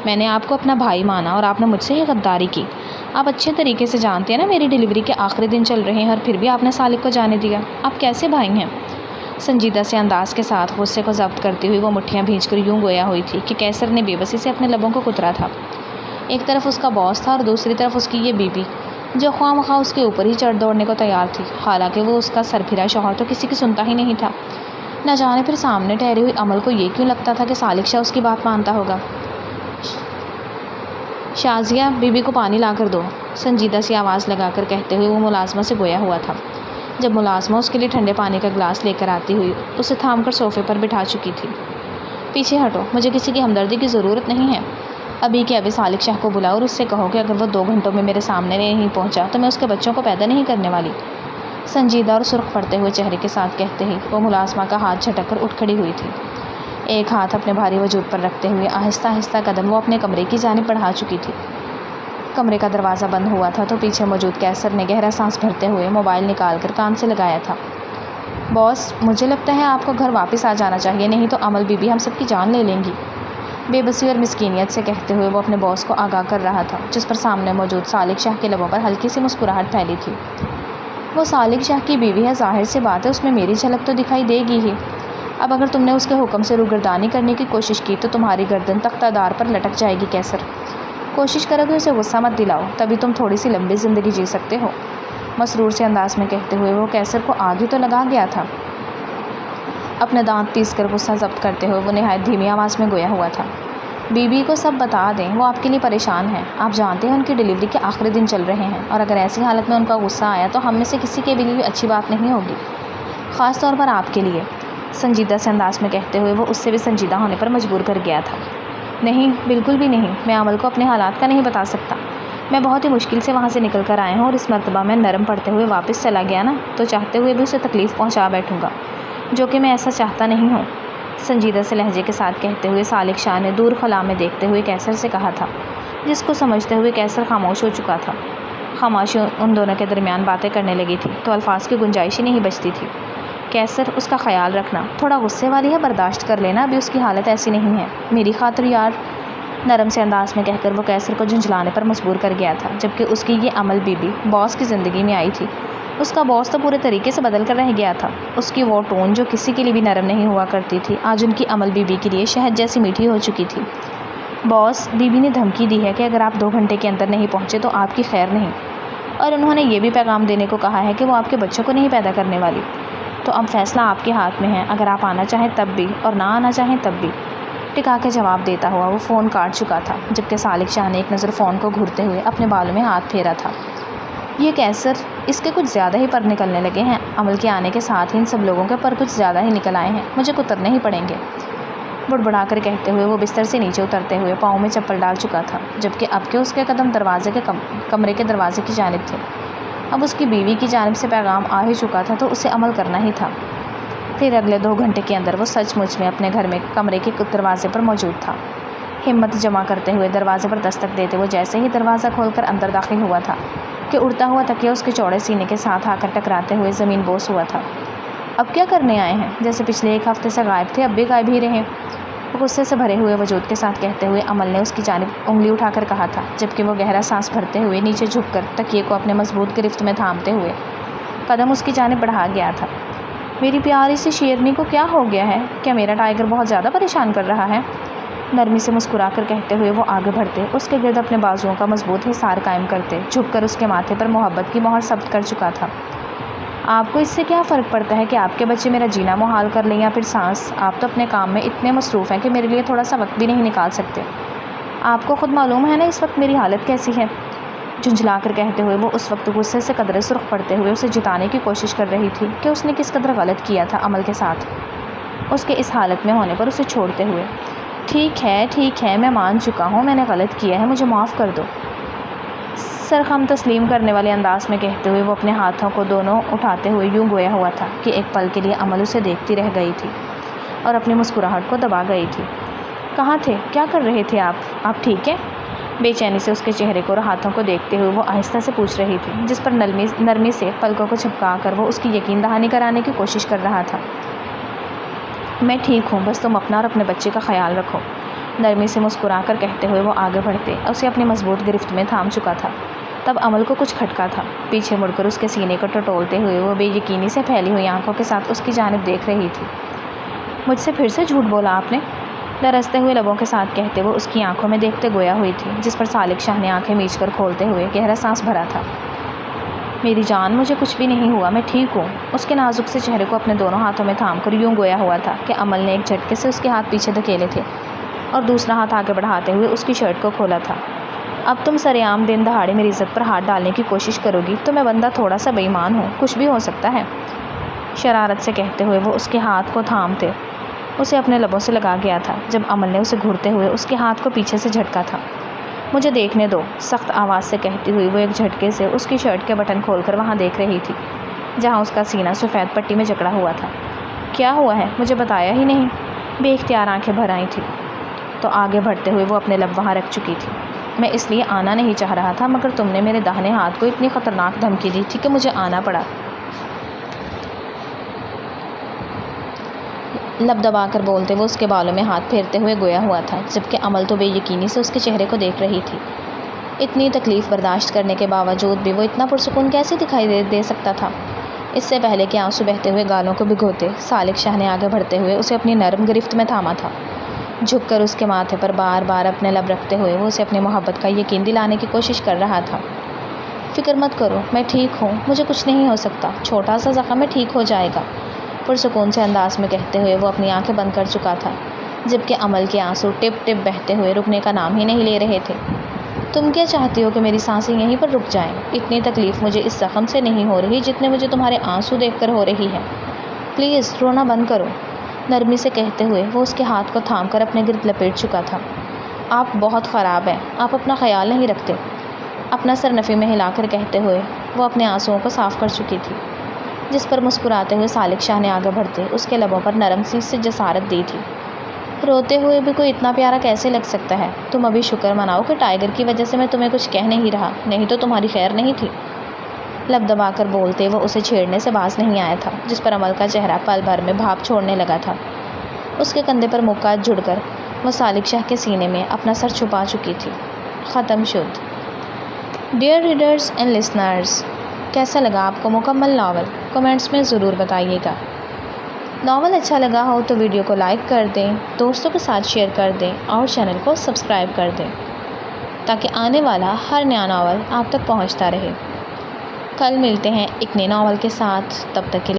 میں نے آپ کو اپنا بھائی مانا اور آپ نے مجھ سے ہی غداری کی۔ آپ اچھے طریقے سے جانتے ہیں نا میری ڈلیوری کے آخری دن چل رہے ہیں اور پھر بھی آپ نے سالک کو جانے دیا۔ آپ کیسے بھائی ہیں؟ سنجیدہ سے انداز کے ساتھ غصے کو ضبط کرتی ہوئی وہ مٹھیاں بھینچ کر یوں گویا ہوئی تھی کہ کیسر نے بے بسی سے اپنے لبوں کو کترا تھا۔ ایک طرف اس کا باس تھا اور دوسری طرف اس کی یہ بیوی، جو خواہ مخواہ اس کے اوپر ہی چڑھ دوڑنے کو تیار تھی، حالانکہ وہ اس کا سرپھرا شوہر تو کسی کی سنتا ہی نہیں تھا۔ نہ جانے پھر سامنے ٹھہری ہوئی عمل کو یہ کیوں لگتا تھا کہ سالک شاہ اس کی بات مانتا ہوگا۔ شازیہ، بی بی کو پانی لا کر دو، سنجیدہ سی آواز لگا کر کہتے ہوئے وہ ملازمہ سے گویا ہوا تھا، جب ملازمہ اس کے لیے ٹھنڈے پانی کا گلاس لے کر آتی ہوئی اسے تھام کر صوفے پر بٹھا چکی تھی۔ پیچھے ہٹو، مجھے کسی کی ہمدردی کی ضرورت نہیں ہے۔ ابھی کے ابھی سالک شاہ کو بلاؤ اور اس سے کہو کہ اگر وہ 2 گھنٹوں میں میرے سامنے نہیں پہنچا تو میں اس کے بچوں کو پیدا نہیں کرنے والی۔ سنجیدہ اور سرخ پڑتے ہوئے چہرے کے ساتھ کہتے ہی وہ ملازمہ کا ہاتھ جھٹک کر اٹھ کھڑی ہوئی تھی۔ ایک ہاتھ اپنے بھاری وجود پر رکھتے ہوئے آہستہ آہستہ قدم وہ اپنے کمرے کی جانب بڑھا چکی تھی۔ کمرے کا دروازہ بند ہوا تھا تو پیچھے موجود کیسر نے گہرا سانس بھرتے ہوئے موبائل نکال کر کان سے لگایا تھا۔ باس، مجھے لگتا ہے آپ کو گھر واپس آ جانا چاہیے، نہیں تو عمل بی بی ہم سب کی جان لے لیں گی، بے بسی اور مسکینیت سے کہتے ہوئے وہ اپنے باس کو آگاہ کر رہا تھا، جس پر سامنے موجود سالک شاہ کے لبوں پر ہلکی سی مسکراہٹ پھیلی تھی۔ وہ سالک شاہ کی بیوی ہے، ظاہر سی بات ہے اس میں میری جھلک تو دکھائی دے گی ہی۔ اب اگر تم نے اس کے حکم سے روگردانی کرنے کی کوشش کی تو تمہاری گردن تختہ دار پر لٹک جائے گی کیسر۔ کوشش کرو کہ اسے غصہ مت دلاؤ، تبھی تم تھوڑی سی لمبی زندگی جی سکتے ہو، مسرور سے انداز میں کہتے ہوئے وہ کیسر کو آگے تو لگا گیا تھا۔ اپنے دانت پیس کر غصہ ضبط کرتے ہوئے وہ نہایت دھیمی آواز میں گویا ہوا تھا، بی بی کو سب بتا دیں، وہ آپ کے لیے پریشان ہیں، آپ جانتے ہیں ان کی ڈلیوری کے آخری دن چل رہے ہیں، اور اگر ایسی حالت میں ان کا غصہ آیا تو ہم میں سے کسی کے لیے اچھی بات نہیں ہوگی، خاص طور پر آپ کے لیے، سنجیدہ سے انداز میں کہتے ہوئے وہ اس سے بھی سنجیدہ ہونے پر مجبور کر گیا تھا۔ نہیں، بالکل بھی نہیں، میں عمل کو اپنے حالات کا نہیں بتا سکتا، میں بہت ہی مشکل سے وہاں سے نکل کر آیا ہوں اور اس مرتبہ میں نرم پڑتے ہوئے واپس چلا گیا نا تو چاہتے ہوئے بھی اسے تکلیف پہنچا بیٹھوں گا، جو کہ میں ایسا چاہتا نہیں ہوں، سنجیدہ سے لہجے کے ساتھ کہتے ہوئے سالک شاہ نے دور خلا میں دیکھتے ہوئے کیسر سے کہا تھا، جس کو سمجھتے ہوئے کیسر خاموش ہو چکا تھا۔ خاموشی ان دونوں کے درمیان باتیں کرنے لگی تھی تو الفاظ کی گنجائش ہی نہیں بچتی تھی۔ کیسر، اس کا خیال رکھنا، تھوڑا غصے والی ہے، برداشت کر لینا، ابھی اس کی حالت ایسی نہیں ہے، میری خاطر یار، نرم سے انداز میں کہہ کر وہ کیسر کو جھنجھلانے پر مجبور کر گیا تھا، جبکہ اس کی یہ عمل بی بی باس کی زندگی میں آئی تھی، اس کا باس تو پورے طریقے سے بدل کر رہ گیا تھا، اس کی وہ ٹون جو کسی کے لیے بھی نرم نہیں ہوا کرتی تھی آج ان کی عمل بی بی کے لیے شہد جیسی میٹھی ہو چکی تھی۔ باس، بی بی نے دھمکی دی ہے کہ اگر آپ 2 گھنٹے کے اندر نہیں پہنچے تو آپ کی خیر نہیں، اور انہوں نے یہ بھی پیغام دینے کو کہا ہے کہ وہ آپ کے بچوں کو نہیں پیدا کرنے والی، تو اب فیصلہ آپ کے ہاتھ میں ہے، اگر آپ آنا چاہیں تب بھی اور نہ آنا چاہیں تب بھی، ٹکا کے جواب دیتا ہوا وہ فون کاٹ چکا تھا، جبکہ سالک شاہ نے ایک نظر فون کو گھورتے ہوئے اپنے بالوں میں ہاتھ پھیرا تھا۔ یہ کیسر، اس کے کچھ زیادہ ہی پر نکلنے لگے ہیں، عمل کے آنے کے ساتھ ہی ان سب لوگوں کے پر کچھ زیادہ ہی نکل آئے ہیں، مجھے کترنے ہی پڑیں گے، بڑبڑا کر کہتے ہوئے وہ بستر سے نیچے اترتے ہوئے پاؤں میں چپل ڈال چکا تھا، جبکہ اب کے اس کے قدم کمرے کے دروازے کی جانب تھے۔ اب اس کی بیوی کی جانب سے پیغام آ ہی چکا تھا تو اسے عمل کرنا ہی تھا۔ پھر اگلے 2 گھنٹے کے اندر وہ سچ مچ میں اپنے گھر میں کمرے کے دروازے پر موجود تھا۔ ہمت جمع کرتے ہوئے دروازے پر دستک دیتے وہ جیسے ہی دروازہ کھول کر اندر داخل ہوا تھا کہ اڑتا ہوا تکیہ اس کے چوڑے سینے کے ساتھ آ کر ٹکراتے ہوئے زمین بوس ہوا تھا۔ اب کیا کرنے آئے ہیں؟ جیسے پچھلے 1 ہفتے سے غائب تھے اب بھی غائب ہی رہے، وہ غصے سے بھرے ہوئے وجود کے ساتھ کہتے ہوئے عمل نے اس کی جانب انگلی اٹھا کر کہا تھا، جبکہ وہ گہرا سانس بھرتے ہوئے نیچے جھک کر تکیے کو اپنے مضبوط گرفت میں تھامتے ہوئے قدم اس کی جانب بڑھا گیا تھا۔ میری پیاری سی شیرنی کو کیا ہو گیا ہے؟ کیا میرا ٹائیگر بہت زیادہ پریشان کر رہا ہے؟ نرمی سے مسکرا کر کہتے ہوئے وہ آگے بڑھتے، اس کے گرد اپنے بازوؤں کا مضبوط حصار قائم کرتے، جھک کر اس کے ماتھے پر محبت کی مہر ثبت کر چکا تھا۔ آپ کو اس سے کیا فرق پڑتا ہے کہ آپ کے بچے میرا جینا محال کر لیں یا پھر سانس؟ آپ تو اپنے کام میں اتنے مصروف ہیں کہ میرے لیے تھوڑا سا وقت بھی نہیں نکال سکتے۔ آپ کو خود معلوم ہے نا اس وقت میری حالت کیسی ہے؟ جھنجھلا کر کہتے ہوئے وہ اس وقت غصے سے قدرے سرخ پڑتے ہوئے اسے جتانے کی کوشش کر رہی تھی کہ اس نے کس قدر غلط کیا تھا عمل کے ساتھ، اس کے اس حالت میں ہونے پر اسے چھوڑتے ہوئے۔ ٹھیک ہے میں مان چکا ہوں، میں نے غلط کیا ہے، مجھے معاف کر دو، سرخم تسلیم کرنے والے انداز میں کہتے ہوئے وہ اپنے ہاتھوں کو دونوں اٹھاتے ہوئے یوں گویا ہوا تھا کہ ایک پل کے لیے عمل اسے دیکھتی رہ گئی تھی اور اپنی مسکراہٹ کو دبا گئی تھی۔ کہاں تھے؟ کیا کر رہے تھے آپ ٹھیک ہیں؟ بے چینی سے اس کے چہرے کو اور ہاتھوں کو دیکھتے ہوئے وہ آہستہ سے پوچھ رہی تھی، جس پر نرمی سے پلکوں کو چھپکا کر وہ اس کی یقین دہانی کرانے کی کوشش کر رہا تھا۔ میں ٹھیک ہوں، بس تم اپنا اور اپنے بچے کا خیال رکھو، نرمی سے مسکرا کر کہتے ہوئے وہ آگے بڑھتے اسے اپنی مضبوط گرفت میں تھام چکا تھا۔ تب عمل کو کچھ کھٹکا تھا، پیچھے مڑ کر اس کے سینے کو ٹٹولتے ہوئے وہ بے یقینی سے پھیلی ہوئی آنکھوں کے ساتھ اس کی جانب دیکھ رہی تھی۔ مجھ سے پھر سے جھوٹ بولا آپ نے؟ لرزتے ہوئے لبوں کے ساتھ کہتے وہ اس کی آنکھوں میں دیکھتے گویا ہوئی تھی، جس پر سالک شاہ نے آنکھیں میچ کر کھولتے ہوئے گہرا سانس بھرا تھا۔ میری جان، مجھے کچھ بھی نہیں ہوا، میں ٹھیک ہوں، اس کے نازک سے چہرے کو اپنے دونوں ہاتھوں میں تھام کر یوں گویا ہوا تھا کہ عمل نے ایک جھٹکے سے اس کے ہاتھ پیچھے دھکیلے تھے اور دوسرا ہاتھ آگے بڑھاتے ہوئے اس کی شرٹ کو کھولا تھا۔ اب تم سرے عام دن دہاڑے میری عزت پر ہاتھ ڈالنے کی کوشش کرو گی تو میں بندہ تھوڑا سا بے ایمان ہوں، کچھ بھی ہو سکتا ہے، شرارت سے کہتے ہوئے وہ اس کے ہاتھ کو تھامتے اسے اپنے لبوں سے لگا گیا تھا، جب عمل نے اسے گھورتے ہوئے اس کے ہاتھ کو پیچھے سے جھٹکا تھا۔ مجھے دیکھنے دو، سخت آواز سے کہتی ہوئی وہ ایک جھٹکے سے اس کی شرٹ کے بٹن کھول کر وہاں دیکھ رہی تھی جہاں اس کا سینہ سفید پٹی میں جکڑا ہوا تھا۔ کیا ہوا ہے؟ مجھے بتایا ہی نہیں، بے اختیار آنکھیں بھر آئی تھیں تو آگے بڑھتے ہوئے وہ اپنے لب وہاں رکھ چکی تھی۔ میں اس لیے آنا نہیں چاہ رہا تھا، مگر تم نے میرے داہنے ہاتھ کو اتنی خطرناک دھمکی دی تھی کہ مجھے آنا پڑا۔ لب دبا کر بولتے وہ اس کے بالوں میں ہاتھ پھیرتے ہوئے گویا ہوا تھا، جبکہ عمل تو بے یقینی سے اس کے چہرے کو دیکھ رہی تھی۔ اتنی تکلیف برداشت کرنے کے باوجود بھی وہ اتنا پرسکون کیسے دکھائی دے سکتا تھا؟ اس سے پہلے کہ آنسو بہتے ہوئے گالوں کو بھگوتے، سالک شاہ نے آگے بڑھتے ہوئے اسے اپنی نرم گرفت میں تھاما تھا، جھک کر اس کے ماتھے پر بار بار اپنے لب رکھتے ہوئے وہ اسے اپنی محبت کا یقین دلانے کی کوشش کر رہا تھا۔ فکر مت کرو، میں ٹھیک ہوں، مجھے کچھ نہیں ہو سکتا، چھوٹا سا زخم ہے، ٹھیک ہو جائے گا، پرسکون سے انداز میں کہتے ہوئے وہ اپنی آنکھیں بند کر چکا تھا، جبکہ عمل کے آنسو ٹپ ٹپ بہتے ہوئے رکنے کا نام ہی نہیں لے رہے تھے۔ تم کیا چاہتی ہو کہ میری سانسیں یہیں پر رک جائیں؟ اتنی تکلیف مجھے اس زخم سے نہیں ہو رہی جتنے مجھے تمہارے آنسو دیکھ کر ہو رہی ہے، پلیز رونا بند کرو، نرمی سے کہتے ہوئے وہ اس کے ہاتھ کو تھام کر اپنے گرد لپیٹ چکا تھا۔ آپ بہت خراب ہیں، آپ اپنا خیال نہیں رکھتے، اپنا سر نفی میں ہلا کر کہتے ہوئے وہ اپنے آنسوؤں کو صاف کر چکی تھی، جس پر مسکراتے ہوئے سالک شاہ نے آگے بڑھتے اس کے لبوں پر نرم سی سے جسارت دی تھی۔ روتے ہوئے بھی کوئی اتنا پیارا کیسے لگ سکتا ہے؟ تم ابھی شکر مناؤ کہ ٹائیگر کی وجہ سے میں تمہیں کچھ کہہ نہیں رہا، نہیں تو تمہاری خیر نہیں تھی۔ لب دبا کر بولتے وہ اسے چھیڑنے سے باز نہیں آیا تھا، جس پر عمل کا چہرہ پل بھر میں بھاپ چھوڑنے لگا تھا۔ اس کے کندھے پر مکہ جڑ کر وہ سالک شاہ کے سینے میں اپنا سر چھپا چکی تھی۔ ختم شد۔ ڈیئر ریڈرز اینڈ لسنرز، کیسا لگا آپ کو مکمل ناول؟ کمنٹس میں ضرور بتائیے گا۔ ناول اچھا لگا ہو تو ویڈیو کو لائک کر دیں، دوستوں کے ساتھ شیئر کر دیں اور چینل کو سبسکرائب کر دیں تاکہ آنے والا ہر نیا ناول آپ تک پہنچتا رہے۔ کل ملتے ہیں ایک نئے ناول کے ساتھ، تب تک کے لیے